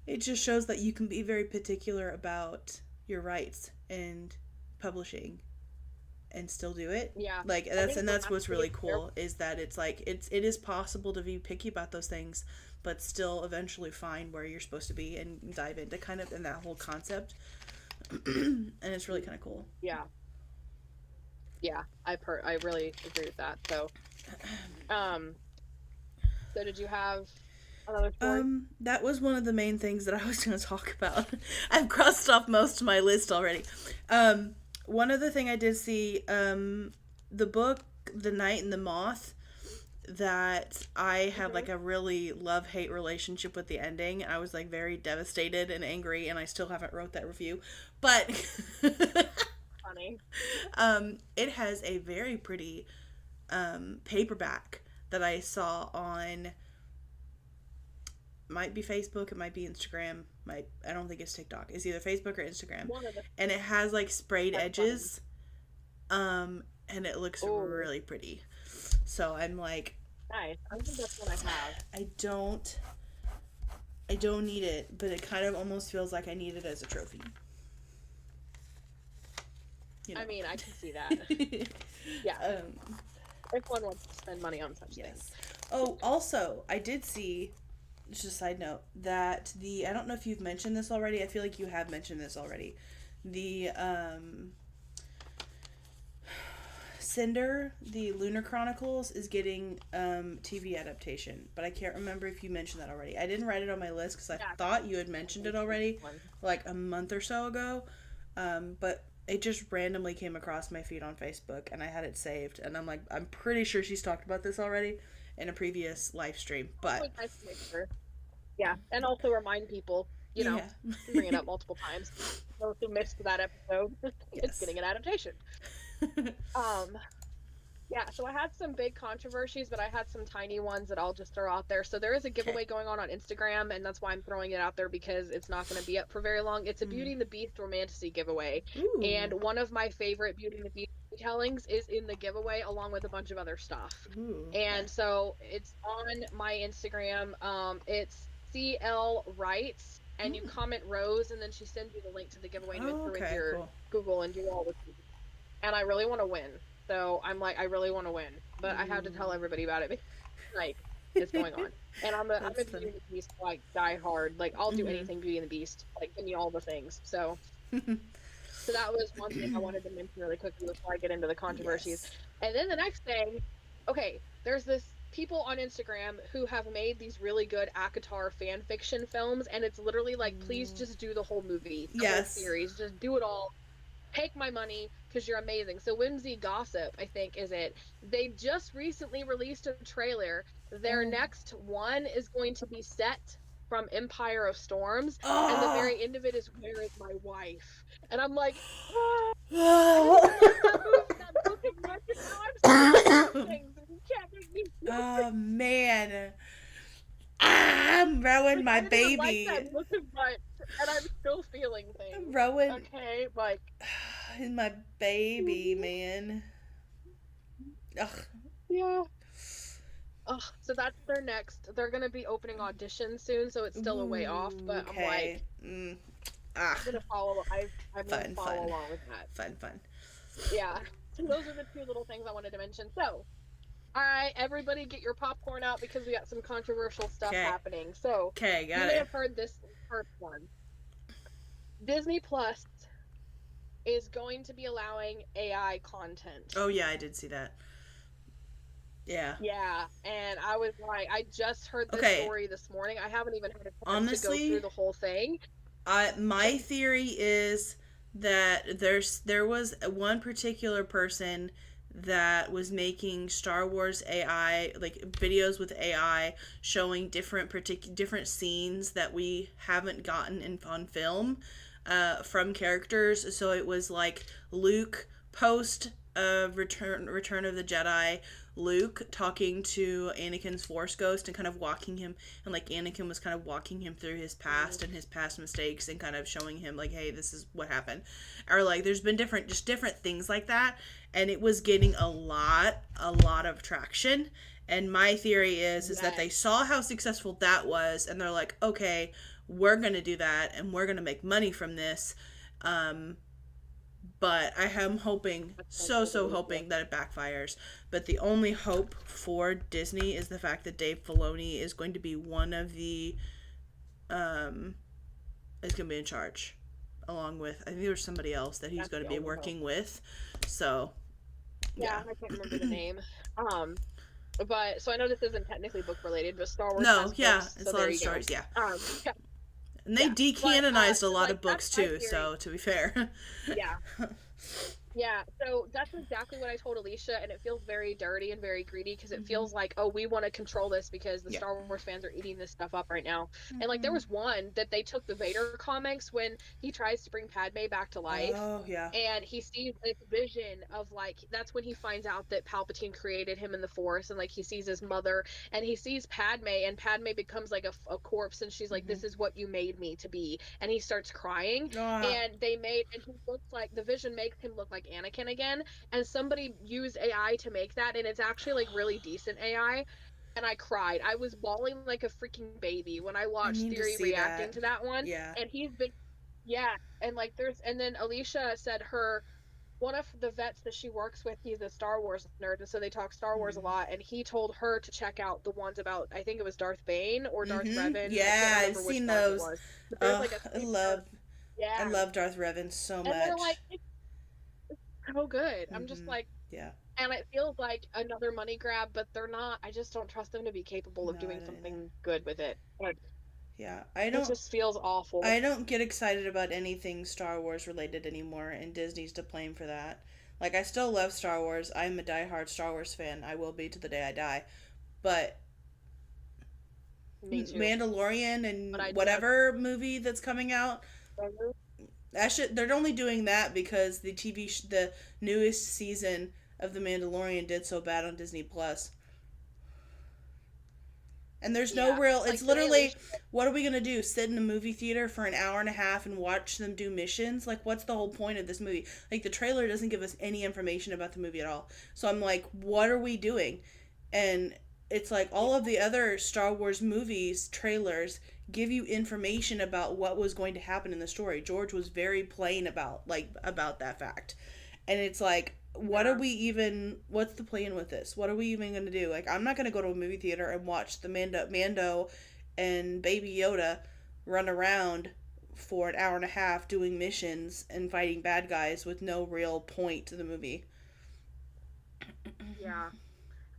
it just shows that you can be very particular about your rights and publishing and still do it. Yeah, Like I that's think and you that's have what's to be really careful. cool is that it's like it is possible to be picky about those things, but still eventually find where you're supposed to be and dive into kind of in that whole concept. And it's really kind of cool. Yeah, yeah, I really agree with that. So, um, so did you have another story? That was one of the main things that I was going to talk about. I've crossed off most of my list already. Um, One other thing I did see, the book The Night and the Moth, that I had Hmm. like a really love hate relationship with the ending. I was like very devastated and angry, and I still haven't wrote that review, but Funny. it has a very pretty paperback that I saw on, might be Facebook, it might be Instagram, might, I don't think it's TikTok. It's either Facebook or Instagram. One of the And it has like sprayed That's funny. edges. And it looks Oh, really pretty. So I'm like, nice. I think that's what I have. I don't I don't need it, but it kind of almost feels like I need it as a trophy. You I mean, I can see that. know. Yeah, um if one wants to spend money on such things. yes. Oh, also, I did see, just a side note, that the, I don't know if you've mentioned this already. I feel like you have mentioned this already. The Cinder, the Lunar Chronicles, is getting TV adaptation, but I can't remember if you mentioned that already. I didn't write it on my list because I Yeah, thought you had mentioned it already, one. like a month or so ago. But it just randomly came across my feed on Facebook, and I had it saved, and I'm like, I'm pretty sure she's talked about this already in a previous live stream, but Always nice to make sure. Yeah, and also remind people, yeah. bring it up multiple times. Those who missed that episode, it's Yes. getting an adaptation. Um, Yeah, so I had some big controversies, but I had some tiny ones that I'll just throw out there. So there is a Okay. giveaway going on Instagram, and that's why I'm throwing it out there, because it's not going to be up for very long. It's a Mm. Beauty and the Beast romantasy giveaway, Ooh. and one of my favorite Beauty and the Beast tellings is in the giveaway along with a bunch of other stuff. Ooh. Okay. And so it's on my Instagram. It's CL Writes, and you Mm. comment Rose, and then she sends you the link to the giveaway to Oh, enter with okay. your Cool. Google and do all the and I really want to win. So I'm like, I really want to win, but I have to tell everybody about it because like it's going on. And I'm That's a Beauty funny. and the Beast like die hard. Like I'll do Mm-hmm. anything Beauty and the Beast. Like give me all the things. So that was one thing I wanted to mention really quickly before I get into the controversies. Yes. And then the next thing, okay, there's this people on Instagram who have made these really good ACOTAR fan fiction films, and it's literally like, please just do the whole movie, the whole Yes. series, just do it all. Take my money because you're amazing. So Whimsy Gossip, I think, is it. They just recently released a trailer. Their Oh. next one is going to be set from Empire of Storms, and the Oh. very end of it is Where is My Wife? And I'm like, oh, I didn't even like that Oh. movie, that book as much, and now I'm still feeling things, and you can't make me feel Oh man. I'm Rowan, like my I didn't even like baby. that book as much, and I'm still feeling things. Rowan Okay, like. is my baby, man. Ugh. Yeah. Ugh, so that's their next. They're gonna be opening auditions soon, so it's still a way off. Ooh, But I'm like, okay. Ah. I'm gonna follow. I'm gonna Fun, follow fun. along with that. Fun, fun. Yeah. So those are the two little things I wanted to mention. So, all right, everybody, get your popcorn out because we got some controversial stuff Okay. happening. So Okay, you got may it. have heard this first one. Disney Plus is going to be allowing AI content. Oh yeah, I did see that. Yeah. Yeah, and I was like, I just heard this Okay. story this morning. I haven't even had a chance to go through Honestly, the whole thing. my theory is that there was one particular person that was making Star Wars AI like videos with AI showing different scenes that we haven't gotten in on film from characters. So it was like Luke post Return of the Jedi, Luke talking to Anakin's Force Ghost and kind of walking him, and like Anakin was kind of walking him through his past and his past mistakes and kind of showing him like, hey, this is what happened, or like there's been different things like that, and it was getting a lot of traction. And my theory is that they Yes. saw how successful that was, and they're like, okay, we're gonna do that, and we're gonna make money from this. Um, but I am hoping, so hoping that it backfires. But the only hope for Disney is the fact that Dave Filoni is going to be one of the, um, is going to be in charge, along with, I think there's somebody else that he's That's going the to be only hope. working with. So, Yeah, yeah. I can't remember the name. Um, but so I know this isn't technically book related, but Star Wars No, has yeah, books, it's so a lot there of you go. stories, yeah. Yeah, And they yeah. But decanonized a so lot like of that's books my too, theory. so to be fair. Yeah. Yeah, so that's exactly what I told Alicia, and it feels very dirty and very greedy because it Mm-hmm. feels like, oh, we want to control this because the Yeah. Star Wars fans are eating this stuff up right now. And like, there Mm-hmm. was one that they took the Vader comics when he tries to bring Padme back to life, Oh, yeah. and he sees this vision of like, that's when he finds out that Palpatine created him in the Force, and like, he sees his mother, and he sees Padme, and Padme becomes like a corpse, and she's like, Mm-hmm. this is what you made me to be, and he starts crying, Ah. and he looks like the vision makes him look like Anakin again, and somebody used AI to make that, and it's actually like really decent AI. And I cried. I was bawling like a freaking baby when I I watched need to Theory see reacting that. to that one. Yeah. And he's been, yeah, and like and then Alicia said her one of the vets that she works with, he's a Star Wars nerd, and so they talk Star Wars a lot. And he told her to check out the ones about, I think it was Darth Bane or Darth Mm-hmm. Revan. I can't Yeah, I've remember which seen Darth it those. was, but there's Oh, like a I yeah, love Darth Revan so and they're like, much. it's so good. I'm just Mm-hmm. like, Yeah. and it feels like another money grab, but they're not. I just don't trust them to be capable of No, I doing don't either. something good with it. Like, Yeah, it just feels awful. I don't get excited about anything Star Wars related anymore, and Disney's to blame for that. Like, I still love Star Wars. I'm a diehard Star Wars fan. I will be to the day I die. But Me too. Mandalorian But I and do have. whatever movie that's coming out, that shit, they're only doing that because the newest season of The Mandalorian did so bad on Disney Plus. And there's no Yeah, real, it's like today, literally, Alicia. what are we going to do? Sit in a movie theater for an hour and a half and watch them do missions? Like, what's the whole point of this movie? Like, the trailer doesn't give us any information about the movie at all. So I'm like, what are we doing? And it's like all of the other Star Wars movies, trailers, give you information about what was going to happen in the story. George was very plain about that fact. And it's like, what's the plan with this? What are we even going to do? Like, I'm not going to go to a movie theater and watch the Mando and Baby Yoda run around for an hour and a half doing missions and fighting bad guys with no real point to the movie. Yeah.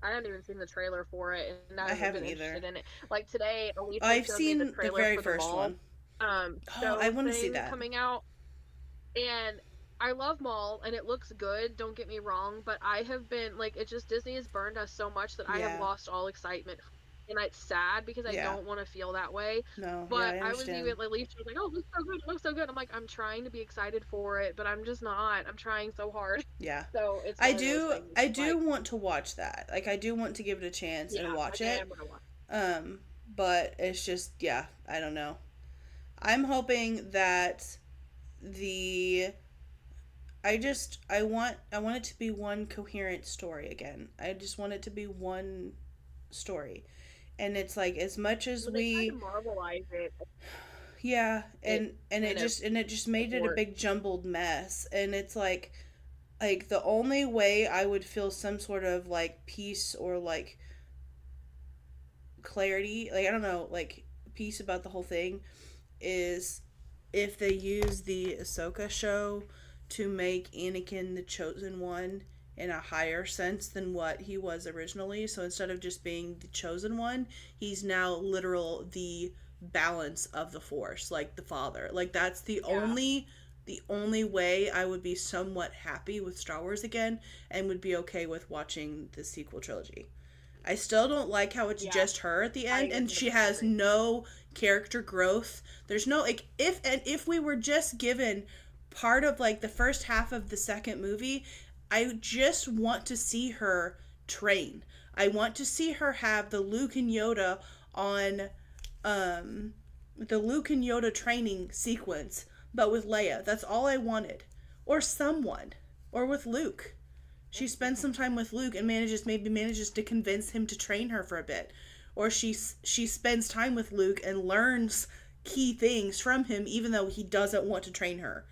I haven't even seen the trailer for it, and I I haven't haven't been either. interested in it. Like today, Alicia I've showed me the seen the trailer very for the first Maul one. Oh, I show want to see thing that. coming out, and I love Maul, and it looks good. Don't get me wrong, but I have been like, it's just Disney has burned us so much that I have Yeah. lost all excitement, and it's sad because I Yeah. don't want to feel that way. No, yeah, But I I was understand. even like, Alicia was like, "Oh, it looks so good! It looks so good!" I'm like, I'm trying to be excited for it, but I'm just not. I'm trying so hard. Yeah. So it's I one of those do things. I do Like, want to watch that. Like I do want to give it a chance and yeah, watch I it. am gonna watch. Um but it's just yeah, I don't know. I'm hoping that the I want it to be one coherent story again. I just want it to be one story. And it's like as much as When they tried to we Marvelize it, yeah, it and kind of it just made it a abort. big jumbled mess. And it's like the only way I would feel some sort of like peace or like clarity, like I don't know, like peace about the whole thing is if they use the Ahsoka show to make Anakin the chosen one in a higher sense than what he was originally. So instead of just being the chosen one, he's now literal the balance of the force, like the father. Like that's Yeah, the only way I would be somewhat happy with Star Wars again and would be okay with watching the sequel trilogy. I still don't like how it's yeah, just her at the I end and she 100% has agree. no character growth. There's no like if we were just given part of like the first half of the second movie, I just want to see her train. I want to see her have um the Luke and Yoda training sequence, but with Leia. That's all I wanted. Or someone. Or with Luke. She spends some time with Luke and manages to convince him to train her for a bit. Or she spends time with Luke and learns key things from him even though he doesn't want to train her.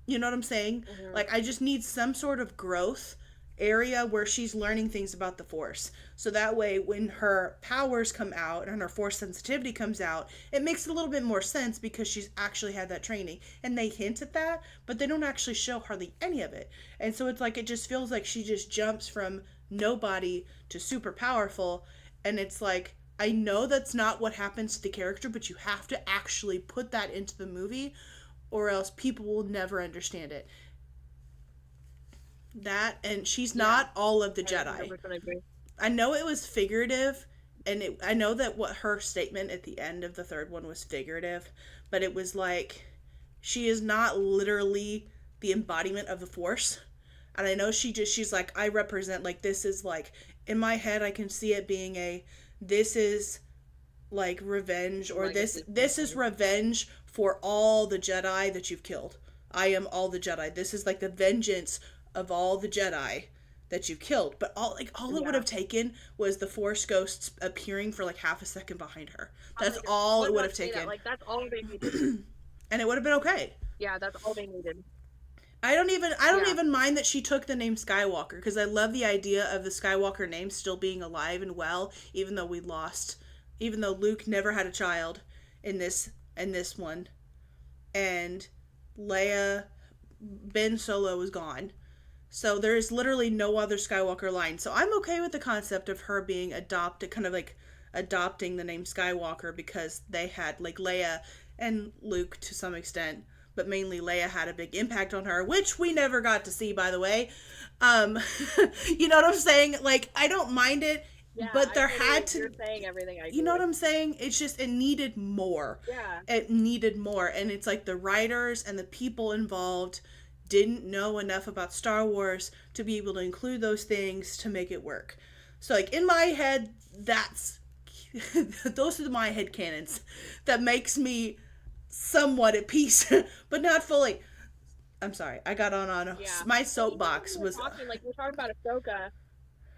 You know what I'm saying? Hmm. Like I just need some sort of growth area where she's learning things about the force. So that way when her powers come out and her force sensitivity comes out, it makes a little bit more sense because she's actually had that training. And they hint at that, but they don't actually show hardly any of it. And so it's like it just feels like she just jumps from nobody to super powerful and it's like I know that's not what happens to the character, but you have to actually put that into the movie or else people will never understand it. That and she's Yeah, not all of the I Jedi. 100% agree. I know it was figurative I know that what her statement at the end of the third one was figurative, but it was like she is not literally the embodiment of the force. And I know she's like I represent like this is like in my head I can see it being a this is like revenge The or legacy kind of this is thing. revenge for all the Jedi that you've killed. I am all the Jedi. This is like the vengeance of all the Jedi that you killed. But all it would Yeah, have taken was the Force ghosts appearing for like half a second behind her. That's 100. I all was it would about have to say that. taken. Like, that's all they needed. And it would have been okay. Yeah, that's all they needed. I don't Yeah, even mind that she took the name Skywalker because I love the idea of the Skywalker name still being alive and well even though Luke never had a child in this one and Leia Ben Solo was gone. So there is literally no other Skywalker line. So I'm okay with the concept of her being adopted kind of like adopting the name Skywalker because they had like Leia and Luke to some extent, but mainly Leia had a big impact on her, which we never got to see, by the way. Um, you know what I'm saying? Like, I don't mind it, yeah, but I there totally. had to, You're saying everything I you know what agree. I'm saying? It's just, it needed more. Yeah, It needed more. And it's like the writers and the people involved didn't know enough about Star Wars to be able to include those things to make it work. So, like, in my head, that's those are my head canons that makes me somewhat at peace, but not fully. I'm sorry, I got on yeah. my Well, even when soapbox you were was talking, like you were talking about Ahsoka.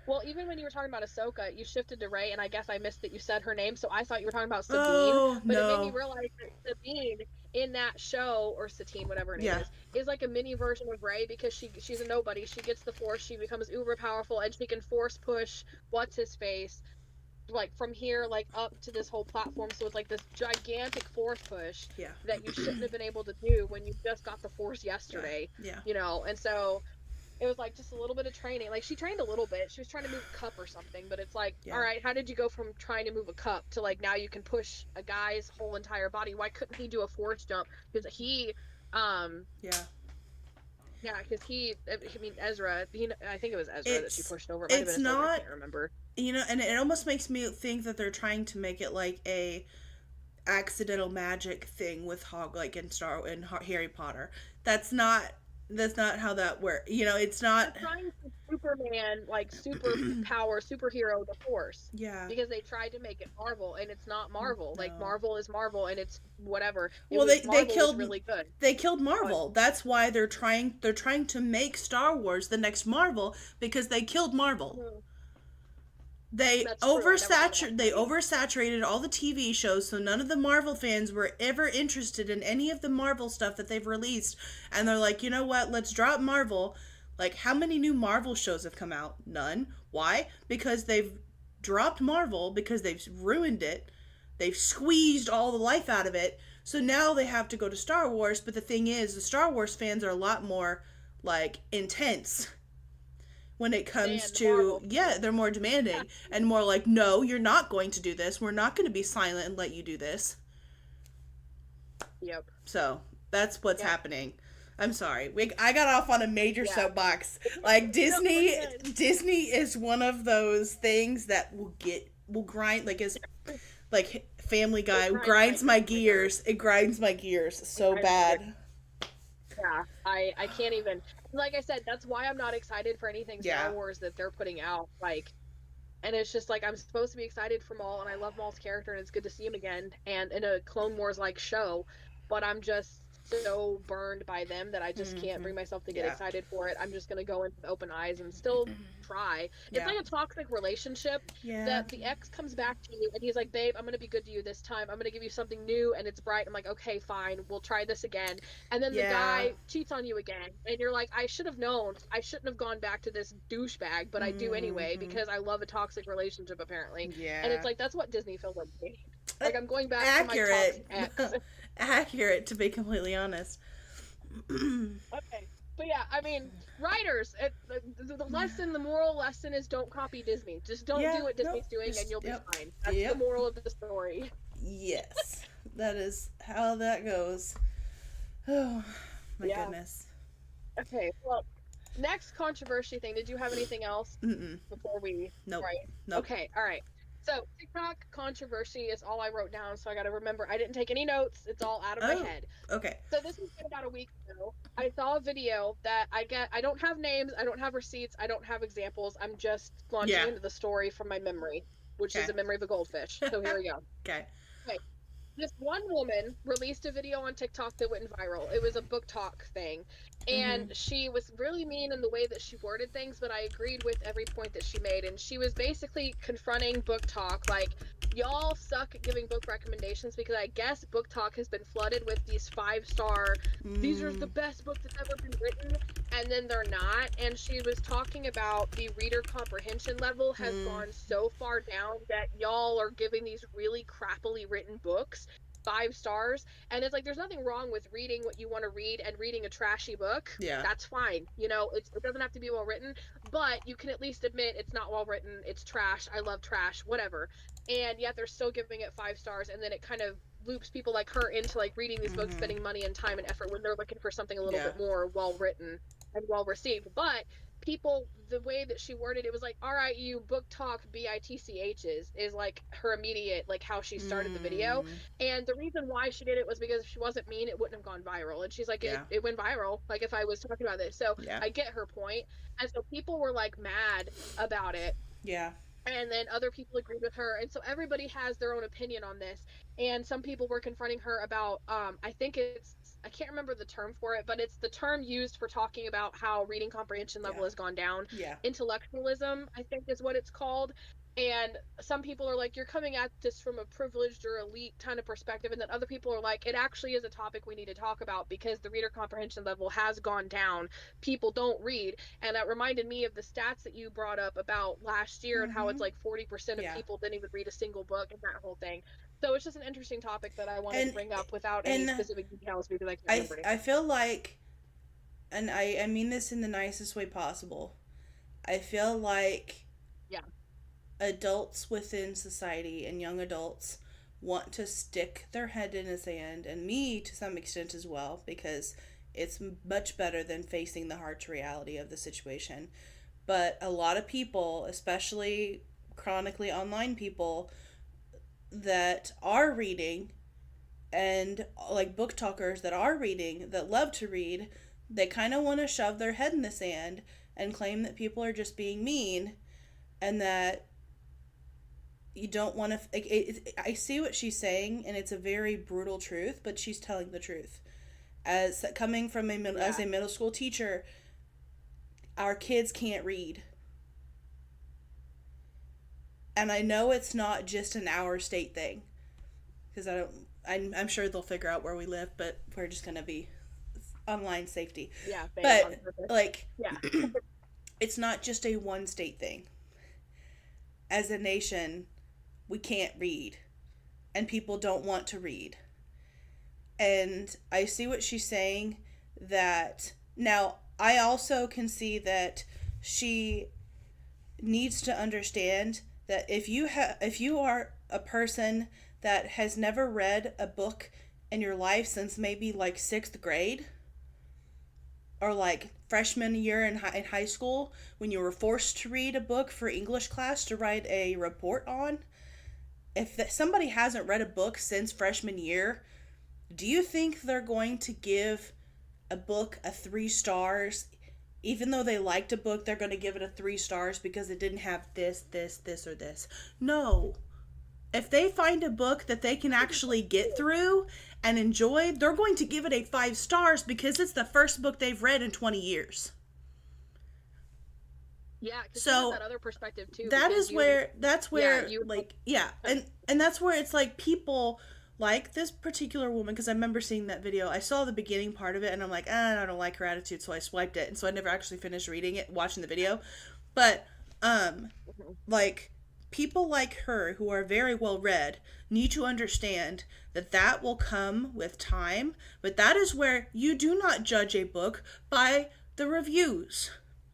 Well, even when you were talking about Ahsoka, you shifted to Rey, and I guess I missed that you said her name, so I thought you were talking about Sabine. oh But it made me no realize that Sabine in that show, or Satine, whatever her name Yeah. is like a mini version of Rey, because she's a nobody. She gets the Force, she becomes uber powerful, and she can force push what's his face, like from here like up to this whole platform. So it's like this gigantic force push Yeah. that you shouldn't have been able to do when you just got the Force Yeah. yesterday. Yeah. And so it was like just a little bit of training. Like she trained a little bit. She was trying to move a cup or something, but it's like, all Yeah. right, how did you go from trying to move a cup to like now you can push a guy's whole entire body? Why couldn't he do a force jump? Because Yeah. yeah, because I mean, Ezra, I think it was Ezra that she It's pushed over. It might have it's been Ahsoka, I not, can't remember. and it almost makes me think that they're trying to make it like a accidental magic thing with Hog, like in Harry Potter. That's not that's not how that works. It's not. They're trying to Superman, like superpower, superhero the Force, Yeah. because they tried to make it Marvel, and it's not Marvel. Like No. Marvel is Marvel, and it's whatever. Well, they Marvel was killed really good. But Marvel. That's why they're trying to make Star Wars the next Marvel, because they killed Marvel. that's true. I never thought about They that. oversaturated all the TV shows, so none of the Marvel fans were ever interested in any of the Marvel stuff that they've released. And they're like, you know what? Let's drop Marvel. Like, how many new Marvel shows have come out? None. Why? Because they've dropped Marvel, because they've ruined it. They've squeezed all the life out of it. So now they have to go to Star Wars. But the thing is, the Star Wars fans are a lot more like intense when it comes Man, the to, Marvel. yeah, they're more demanding and more like, no, you're not going to do this, we're not going to be silent and let you do this. Yep. So that's what's Yep. happening. I'm sorry, I got off on a major Yeah. soapbox. Like, Disney we're good. Disney is one of those things that will grind, like, is like Family Guy grinds my gears. It grinds my gears so bad. Yeah, I can't even. Like I said, that's why I'm not excited for anything Star Yeah. Wars that they're putting out. Like, and it's just like I'm supposed to be excited for Maul, and I love Maul's character, and it's good to see him again, and in a Clone Wars like show. But I'm just so burned by them that I just can't bring myself to get Yeah. excited for it. I'm just gonna go in with open eyes and still try. It's Yeah. like a toxic relationship Yeah. that the ex comes back to you and he's like, babe, I'm gonna be good to you this time. I'm gonna give you something new and it's bright. I'm like, okay, fine, we'll try this again. And then the Yeah. guy cheats on you again, and you're like, I should have known. I shouldn't have gone back to this douchebag, but I do anyway because I love a toxic relationship apparently. Yeah. And it's like that's what Disney feels like to me. Like I'm going back Accurate. to my toxic ex. Accurate, to be completely honest. Okay. But yeah, I mean, writers, the lesson, the moral lesson is don't copy Disney. Just don't Yeah, do what Disney's nope, doing just- and you'll yep, be fine. That's yep. the moral of the story. Yes, that is how that goes. Oh my Yeah. goodness. Okay, well, next controversy thing. Did you have anything else Mm-mm. before we? Nope. Right. Nope. Okay, all right. So TikTok controversy is all I wrote down, so I got to remember. I didn't take any notes. It's all out of my head. Okay. So this was about a week ago. I saw a video that I don't have names, I don't have receipts, I don't have examples. I'm just launching into the story from my memory, which is a memory of a goldfish. So here we go. Okay. Okay. This one woman released a video on TikTok that went viral. It was a book talk thing. And she was really mean in the way that she worded things, but I agreed with every point that she made. And she was basically confronting book talk like, y'all suck at giving book recommendations, because I guess book talk has been flooded with these 5-star, these are the best book that's ever been written, and then they're not. And she was talking about the reader comprehension level has gone so far down that y'all are giving these really crappily written books 5 stars. And it's like, there's nothing wrong with reading what you want to read and reading a trashy book. Yeah. That's fine. You know, it doesn't have to be well written, but you can at least admit it's not well written, it's trash, I love trash, whatever. And yet they're still giving it 5 stars, and then it kind of loops people like her into like reading these books, spending money and time and effort when they're looking for something a little bit more well written and well received. But people, the way that she worded it was like, all right, you book talk bitchs is like her immediate, like how she started the video. And the reason why she did it was because if she wasn't mean, it wouldn't have gone viral. And she's like, it went viral, like if I was talking about this. So I get her point. And so people were like mad about it. Yeah. And then other people agreed with her, and so everybody has their own opinion on this. And some people were confronting her about I think I can't remember the term for it, but it's the term used for talking about how reading comprehension level has gone down. Yeah. Intellectualism, I think, is what it's called. And some people are like, you're coming at this from a privileged or elite kind of perspective. And then other people are like, it actually is a topic we need to talk about because the reader comprehension level has gone down. People don't read. And that reminded me of the stats that you brought up about last year and how it's Mm-hmm. like 40% of Yeah. people didn't even read a single book and that whole thing. So it's just an interesting topic that I wanted to And bring up without any and specific details because I can't I remember I anything. feel like, and I mean this in the nicest way possible. I feel like Yeah. adults within society and young adults want to stick their head in the sand, and me to some extent as well, because it's much better than facing the harsh reality of the situation. But a lot of people, especially chronically online people that are reading, and like book talkers that are reading, that love to read, they kind of want to shove their head in the sand and claim that people are just being mean, and that you don't want to. I see what she's saying, and it's a very brutal truth, but she's telling the truth. As coming from as Yeah. a middle school teacher, our kids can't read, and I know it's not just an our state thing, because I don't. I'm sure they'll figure out where we live, but we're just gonna be online safety. Yeah. Banned on But purpose. like, Yeah. it's not just a one state thing. As a nation, we can't read, and people don't want to read. And I see what she's saying, that now I also can see that she needs to understand that if you are a person that has never read a book in your life since maybe like 6th grade, or like freshman year in high school, when you were forced to read a book for English class to write a report on, if somebody hasn't read a book since freshman year, do you think they're going to give a book a 3 stars? Even though they liked a book, they're going to give it a 3 stars because it didn't have this, or this. No. If they find a book that they can actually get through and enjoy, they're going to give it a 5 stars because it's the first book they've read in 20 years. Yeah, because she has So that other perspective too. that Because is you, where that's yeah, where you, like, yeah, and that's where it's like people like this particular woman, because I remember seeing that video. I saw the beginning part of it and I'm like, I don't like her attitude, so I swiped it, and so I never actually finished reading it, watching the video. But like, people like her who are very well read need to understand that that will come with time, but that is where you do not judge a book by the reviews.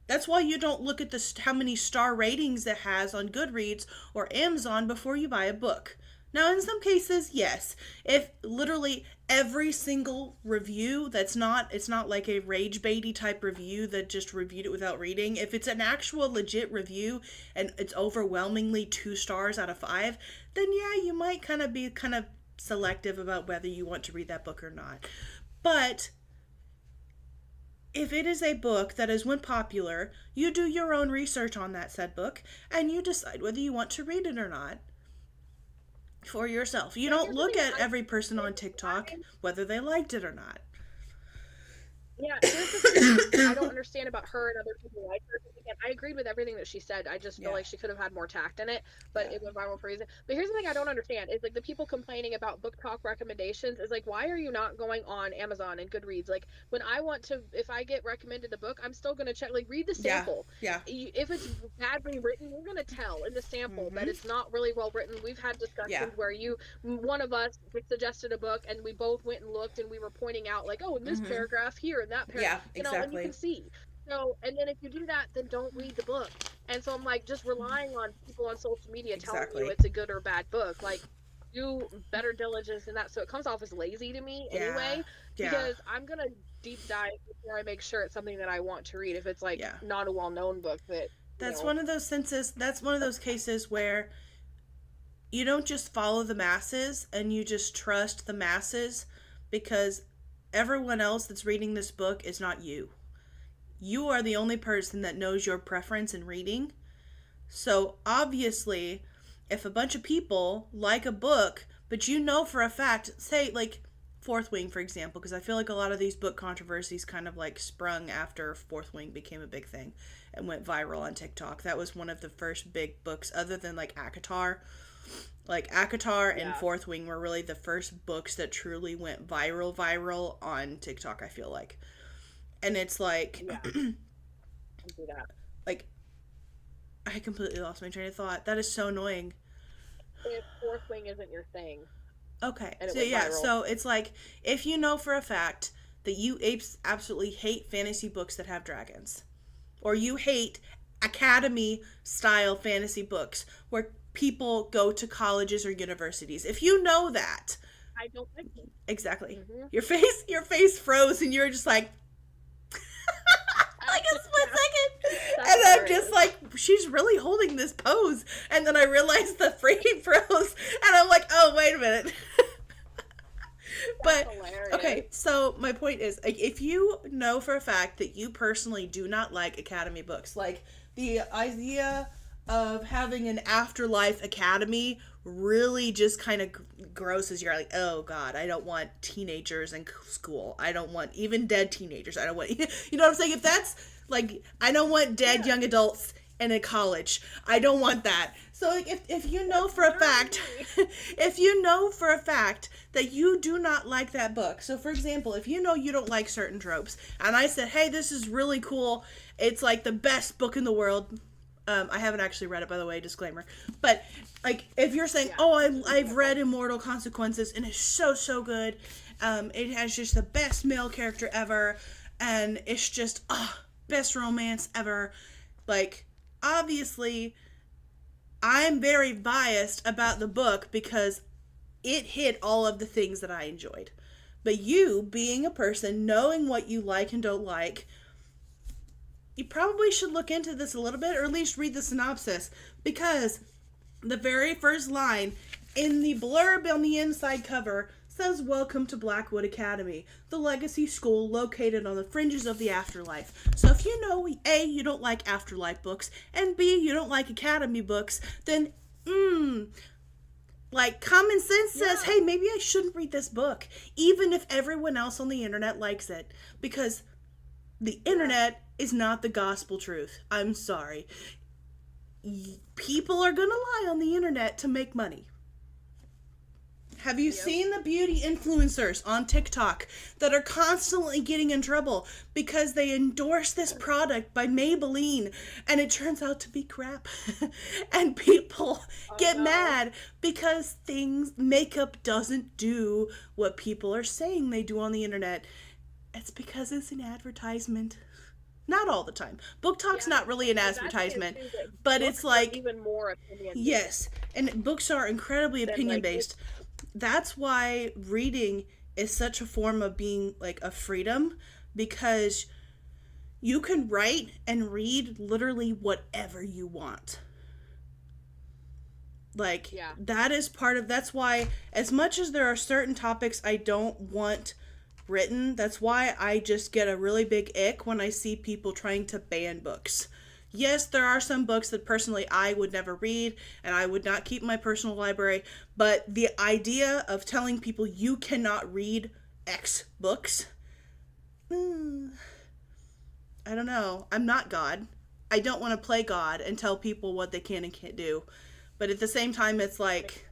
That's why you don't look at the how many star ratings it has on Goodreads or Amazon before you buy a book. Now, in some cases, yes. If literally every single review that's not, it's not like a rage baity type review that just reviewed it without reading. If it's an actual legit review and it's overwhelmingly 2 stars out of 5, then yeah, you might kind of be kind of selective about whether you want to read that book or not. But if it is a book that has went popular, you do your own research on that said book and you decide whether you want to read it or not for yourself. You yeah, don't here's the look thing. at every person on TikTok whether they liked it or not. Yeah, here's the thing I don't understand about her and other people like her. 'Cause again, I agreed with everything that she said. I just feel Yeah. like she could have had more tact in it, but Yeah. it went viral for a reason. But here's the thing I don't understand is like the people complaining about book talk recommendations is like, why are you not going on Amazon and Goodreads? Like when I want to, if I get recommended a book, I'm still gonna check, like read the Yeah. sample. Yeah. If it's badly written, you're gonna tell in the sample that Mhm. it's not really well written. We've had Yeah. discussions where one of us suggested a book and we both went and looked and we were pointing out like, oh, in this Mhm. paragraph here and that paragraph, Yeah, and you exactly. can see. So, and then if you do that, then don't read the book. And so I'm like, just relying on people on social media telling you Exactly. it's a good or bad book, like do better diligence in that. So it comes off as lazy to me Yeah. anyway, Yeah. because I'm gonna deep dive before I make sure it's something that I want to read. If it's like Yeah. not a well-known book that That's one of those senses, that's one of those cases where you don't just follow the masses and you just trust the masses because everyone else that's reading this book is not you. You are the only person that knows your preference in reading. So obviously, if a bunch of people like a book, but you know for a fact, say like Fourth Wing, for example, because I feel like a lot of these book controversies kind of like sprung after Fourth Wing became a big thing and went viral on TikTok. That was one of the first big books, other than like ACOTAR. Like ACOTAR and Fourth Wing were really the first books that truly went viral on TikTok, I feel like. And it's like, do that. Like, I completely lost my train of thought. That is so annoying. If Fourth Wing isn't your thing. Okay, so yeah, viral. So it's like, if you know for a fact that you absolutely hate fantasy books that have dragons, or you hate academy-style fantasy books where people go to colleges or universities, if you know that, I don't like it. Exactly. Mm-hmm. Your face froze, and you're just like, like a split second, and I'm just like, she's really holding this pose, and then I realized the frame froze, and I'm like, oh, wait a minute. But hilarious. Okay, so my point is, like, if you know for a fact that you personally do not like academy books, like the idea of having an afterlife academy really just kind of grosses. You're like, oh god, I don't want teenagers in school. I don't want even dead teenagers. I don't want, you know what I'm saying? If that's like, I don't want dead young adults in a college. I don't want that. So like, if you know for a fact, if you know for a fact that you do not like that book. So for example, if you know you don't like certain tropes, and I said, hey, this is really cool. It's like the best book in the world. I haven't actually read it, by the way, disclaimer. But, like, if you're saying, I've read Immortal Consequences, and it's so good. It has just the best male character ever, and it's just, best romance ever. Like, obviously, I'm very biased about the book because it hit all of the things that I enjoyed. But you, being a person, knowing what you like and don't like, you probably should look into this a little bit, or at least read the synopsis, because the very first line in the blurb on the inside cover says, welcome to Blackwood Academy, the legacy school located on the fringes of the afterlife. So if you know, A, you don't like afterlife books, and B, you don't like academy books, then, like, common sense says, hey, maybe I shouldn't read this book, even if everyone else on the internet likes it, because the internet is not the gospel truth. I'm sorry. People are gonna lie on the internet to make money. Have you seen the beauty influencers on TikTok that are constantly getting in trouble because they endorse this product by Maybelline and it turns out to be crap? And people get mad because makeup doesn't do what people are saying they do on the internet. It's because it's an advertisement. Not all the time. Book Talk's not really an advertisement, but it's like, even more opinion. Yes, and books are incredibly opinion based. That's why reading is such a form of being like a freedom, because you can write and read literally whatever you want. Like, that is that's why, as much as there are certain topics I don't want written, that's why I just get a really big ick when I see people trying to ban books. Yes, there are some books that personally I would never read and I would not keep in my personal library, but the idea of telling people you cannot read X books, I don't know. I'm not God. I don't want to play God and tell people what they can and can't do. But at the same time, it's like,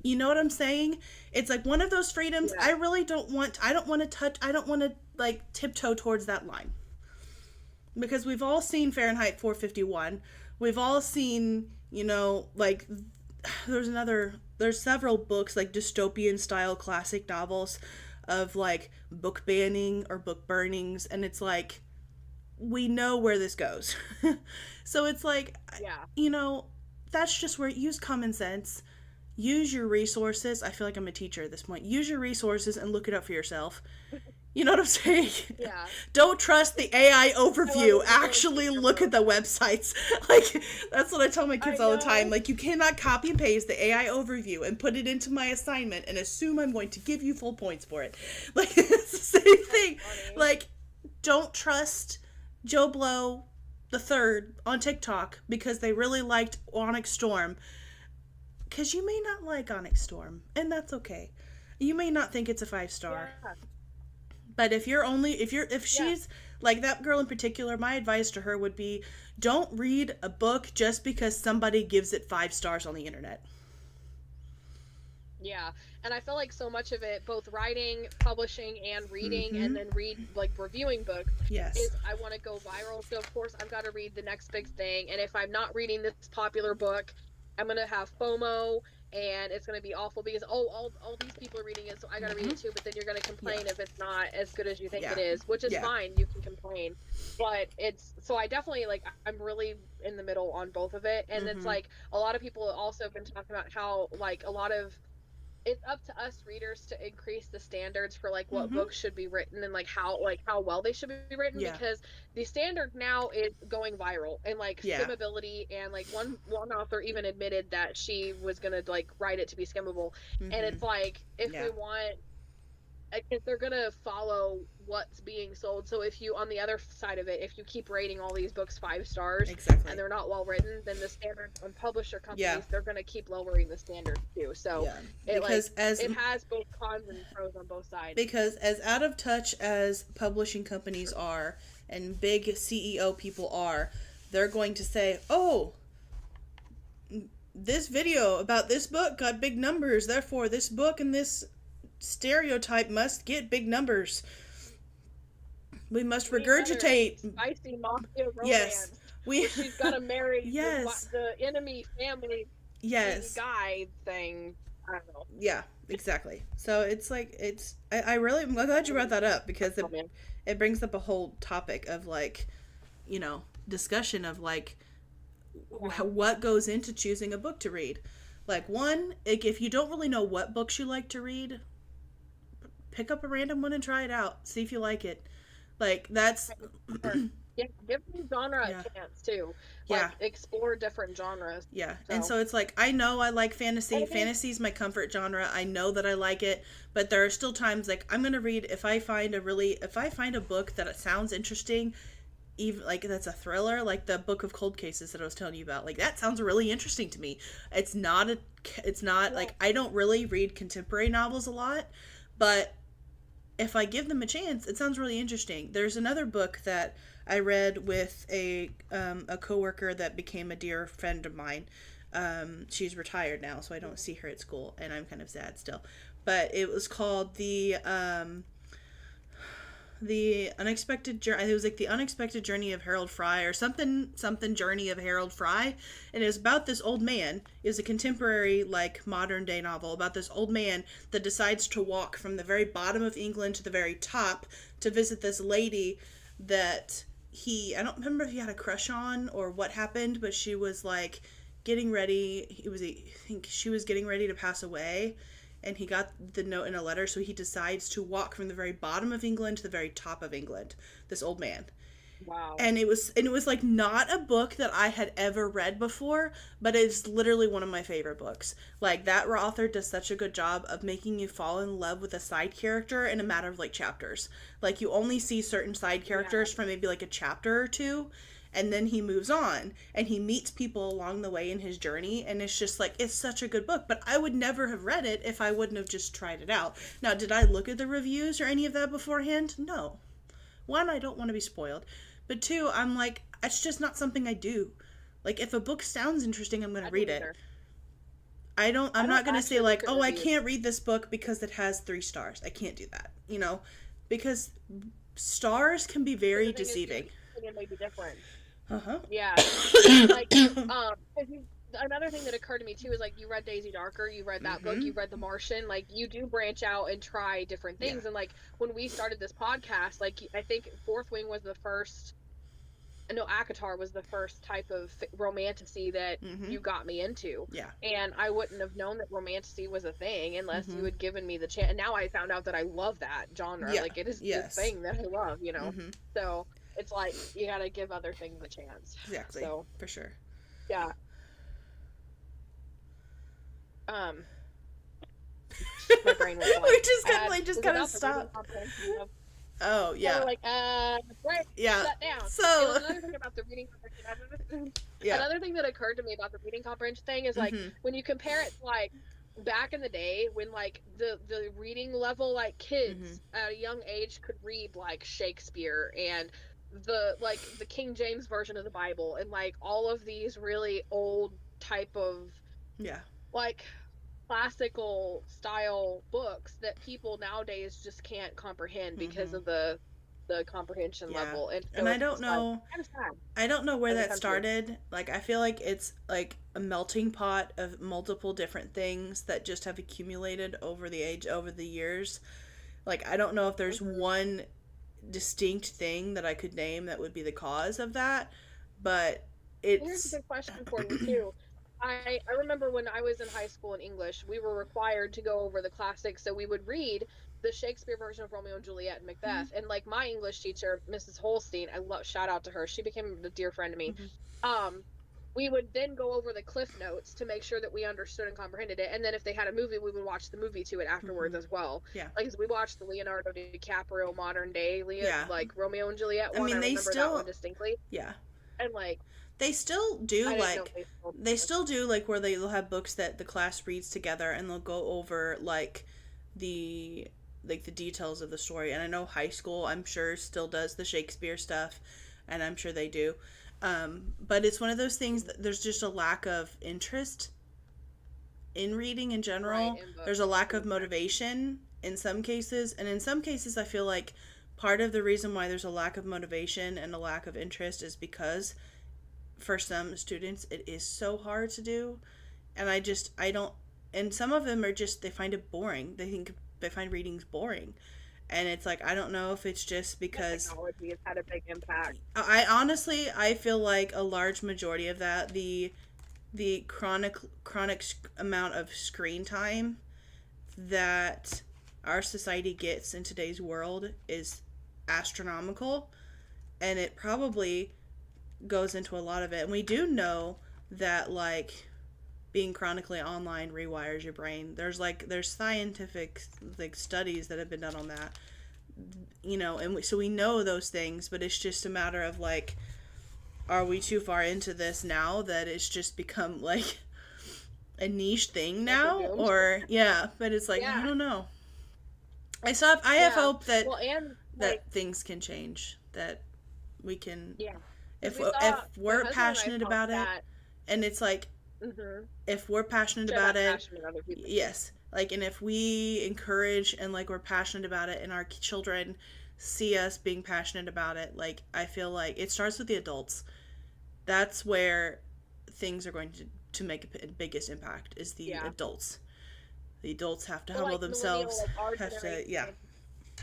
you know what I'm saying? It's like one of those freedoms I really don't want. I don't want to like tiptoe towards that line. Because we've all seen Fahrenheit 451. We've all seen, like, there's several books, like dystopian style classic novels of like book banning or book burnings. And it's like, we know where this goes. So it's like, that's just where, use common sense, use your resources. I feel like I'm a teacher at this point. Use your resources and look it up for yourself. You know what I'm saying? Yeah. Don't trust the AI overview. Actually look at the websites. Like, that's what I tell my kids all the time. Like, you cannot copy and paste the AI overview and put it into my assignment and assume I'm going to give you full points for it. Like, it's the same thing. Like, don't trust Joe Blow the Third on TikTok because they really liked Onyx Storm. Because you may not like Onyx Storm, and that's okay. You may not think it's a 5-star. Yeah. But if she's like that girl in particular, my advice to her would be, don't read a book just because somebody gives it 5 stars on the internet. Yeah, and I feel like so much of it, both writing, publishing, and reading, and then reviewing books, Yes. is I want to go viral. So of course I've got to read the next big thing, and if I'm not reading this popular book, I'm gonna have FOMO, and it's gonna be awful because all these people are reading it, so I gotta read it too. But then you're gonna complain if it's not as good as you think it is, which is fine. You can complain, but it's so I definitely like I'm really in the middle on both of it, and it's like a lot of people also have been talking about how like a lot of it's up to us readers to increase the standards for like what books should be written and like how well they should be written, because the standard now is going viral and like skimmability, and like one author even admitted that she was gonna like write it to be skimmable, and it's like if we want, if they're gonna follow what's being sold. So if you, on the other side of it, if you keep rating all these books 5 stars and they're not well written, then the standard on publisher companies, they're gonna keep lowering the standard too. So it has both cons and pros on both sides. Because as out of touch as publishing companies are and big CEO people are, they're going to say, oh, this video about this book got big numbers, therefore this book and this stereotype must get big numbers. We must regurgitate spicy mafia romance. Yes, where she's got to marry the enemy family. Guy thing. I don't know. Yeah, exactly. So it's like I'm glad you brought that up, because it brings up a whole topic of like, you know, discussion of like what goes into choosing a book to read. Like, one, like if you don't really know what books you like to read, pick up a random one and try it out. See if you like it. Like, that's... Yeah, give the genre a chance, too. Like, explore different genres. Yeah, so. And so it's like, I know I like fantasy. Fantasy's my comfort genre. I know that I like it. But there are still times, like, I'm going to read, if I find a book that sounds interesting, even like that's a thriller, like the Book of Cold Cases that I was telling you about, like that sounds really interesting to me. It's not like, I don't really read contemporary novels a lot, but if I give them a chance, it sounds really interesting. There's another book that I read with a coworker that became a dear friend of mine. She's retired now, so I don't see her at school, and I'm kind of sad still. But it was called The Unexpected Journey. It was like The Unexpected Journey of Harold Fry, or something Journey of Harold Fry, and it was about this old man. It was a contemporary, like, modern day novel about this old man that decides to walk from the very bottom of England to the very top to visit this lady that I don't remember if he had a crush on or what happened, but she was like getting ready. I think she was getting ready to pass away. And he got the note in a letter, so he decides to walk from the very bottom of England to the very top of England. This old man. Wow. And it was like not a book that I had ever read before, but it's literally one of my favorite books. Like, that author does such a good job of making you fall in love with a side character in a matter of like chapters. Like, you only see certain side characters for maybe like a chapter or two, and then he moves on and he meets people along the way in his journey, and it's just like, it's such a good book. But I would never have read it if I wouldn't have just tried it out. Now, did I look at the reviews or any of that beforehand? No. One, I don't want to be spoiled, but two, I'm like, it's just not something I do. Like, if a book sounds interesting, I'm going to read it. I'm not going to say like, oh, I can't read this book because it has 3 stars. I can't do that, you know, because stars can be very deceiving. It may be different. Yeah. Like, another thing that occurred to me too is like, you read Daisy Darker, you read that book, you read The Martian. Like, you do branch out and try different things. And like, when we started this podcast, like, I think Fourth Wing was the first. No, ACOTAR was the first type of romantasy that you got me into. Yeah. And I wouldn't have known that romantasy was a thing unless you had given me the chance. And now I found out that I love that genre. Yeah. Like, it is the thing that I love, you know. So it's like, you gotta give other things a chance. Exactly. So, for sure. Yeah. My brain was blank. We just kind of stopped. Oh, yeah. So, like, right, yeah. shut down. So, and another thing about the reading comprehension, another thing that occurred to me about the reading comprehension thing is, like, when you compare it to, like, back in the day when like the reading level, like Mm-hmm. kids at a young age could read like Shakespeare and the King James version of the Bible and like all of these really old type of Yeah. like classical style books that people nowadays just can't comprehend because Mm-hmm. of the comprehension Yeah. level. And And so it's just like kind of sad I don't know where as a that country. started. Like, I feel like it's like a melting pot of multiple different things that just have accumulated over the years. Like, I don't know if there's Hmm. one distinct thing that I could name that would be the cause of that, but Here's a it's good question for you too. I remember when I was in high school in English, we were required to go over the classics, so we would read the Shakespeare version of Romeo and Juliet and Macbeth. And like my English teacher, Mrs. Holstein, I love shout out to her. She became a dear friend to me. Mhm. Um, we would then go over the cliff notes to make sure that we understood and comprehended it. And then if they had a movie, we would watch the movie to it afterwards Mhm. as well. Yeah. Like as we watched the Leonardo DiCaprio modern day Yeah. like Romeo and Juliet I one. I mean, remember that one distinctly. yeah. And like They still do I didn't know like they still they still do like where they'll have books that the class reads together and they'll go over the the details of the story. And I know high school, I'm sure, still does the Shakespeare stuff, and I'm sure they do. But it's one of those things that there's just a lack of interest in reading in right general. in There's books. a lack of motivation in some cases, and in some cases I feel like part of the reason why there's a lack of motivation and a lack of interest is because for some students it is so hard to do, and I don't, and some of them are just, they find it boring. They find readings boring, and it's like, I don't know if it's just because Technology has had a big impact. I honestly, I feel like a large majority of that, the chronic amount of screen time that our society gets in today's world is astronomical, and it probably goes into a lot of it. And we do know that like being chronically online rewires your brain. There's scientific like studies that have been done on that. And so we know those things, but it's just a matter of like, are we too far into this now that it's just become like a niche thing Like a now? boom. Or yeah, but it's like, I Yeah, don't know. I have yeah. hope that Well, and like things can change, that we can, yeah, because if my we're husband and I passionate saw about it, that. and it's like, Mm-hmm. if we're passionate Share about that it, passion with other people. yes, like, and if we encourage and like we're passionate about it and our children see us being passionate about it, like, I feel like it starts with the adults. That's where things are going to make a biggest impact, is the Yeah, adults. The adults have to but humble like millennial, themselves, like our have to, yeah. generation,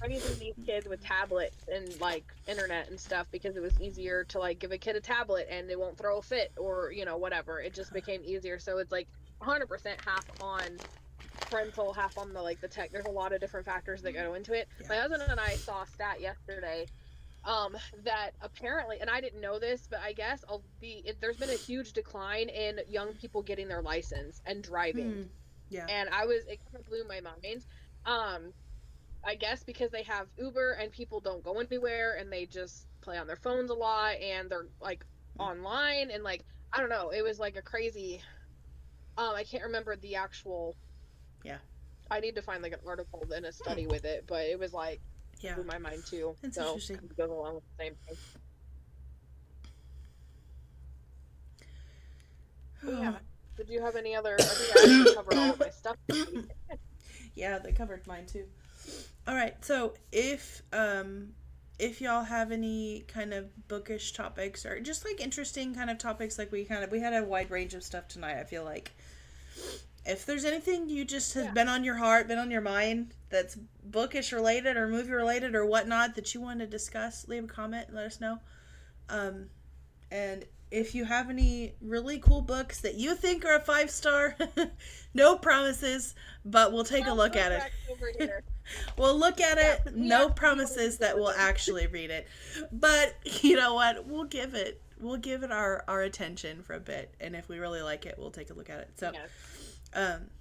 raising these kids with tablets and like internet and stuff because it was easier to like give a kid a tablet and they won't throw a fit or whatever. It just became easier. So it's like 100% half on parental, half on the like the tech. There's a lot of different factors that go into it. Yeah. My husband and I saw a stat yesterday that apparently, and I didn't know this, but I guess there's been a huge decline in young people getting their license and driving. Hmm. Yeah. And it kind of blew my mind. Um, I guess because they have Uber and people don't go anywhere and they just play on their phones a lot and they're like online and like I don't know, it was like a crazy I can't remember the actual. Yeah. I need to find like an article and a study with it, but it was like Yeah. blew my mind too. It's So interesting. it goes along with the same thing. But yeah. Did you have any other? I think I actually covered all of my stuff. Yeah, they covered mine too. All right, so if y'all have any kind of bookish topics or just like interesting kind of topics, like we had a wide range of stuff tonight. I feel like if there's anything you just has been on your heart, been on your mind, that's bookish related or movie related or whatnot that you want to discuss, leave a comment and let us know. And if you have any really cool books that you think are a 5-star, no promises, but we'll take a look at it. Over here. We'll look at Yeah, it. No promises that we'll actually read it. But you know what? We'll give it our attention for a bit, and if we really like it, we'll take a look at it. So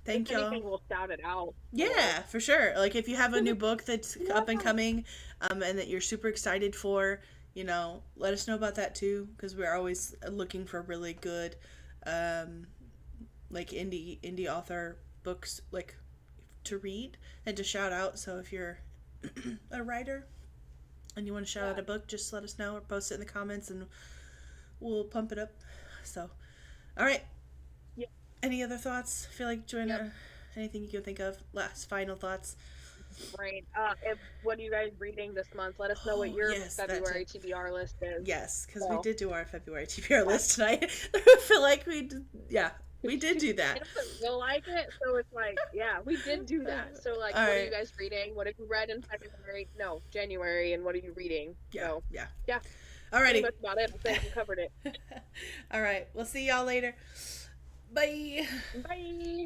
thank If anything, y'all. we'll shout it out. Yeah, for sure. Like if you have a new book that's up and coming, and that you're super excited for, let us know about that too, because we're always looking for really good, like indie author books like to read and to shout out. So if you're a writer and you want to shout out a book, just let us know or post it in the comments and we'll pump it up. So, all right. Yep. Any other thoughts? I feel like Joanna, anything you can think of? Last final thoughts. Right. What are you guys reading this month? Let us know what your February TBR list is. Yes, because we did do our February TBR list tonight. I feel like we did do that. It doesn't feel like it, so it's like, yeah, we did do that. So, like, what are you guys reading? What have you read in February? No, January, and what are you reading? Yeah, so, yeah. Alrighty. That's about it. I think we covered it. All right. We'll see y'all later. Bye. Bye.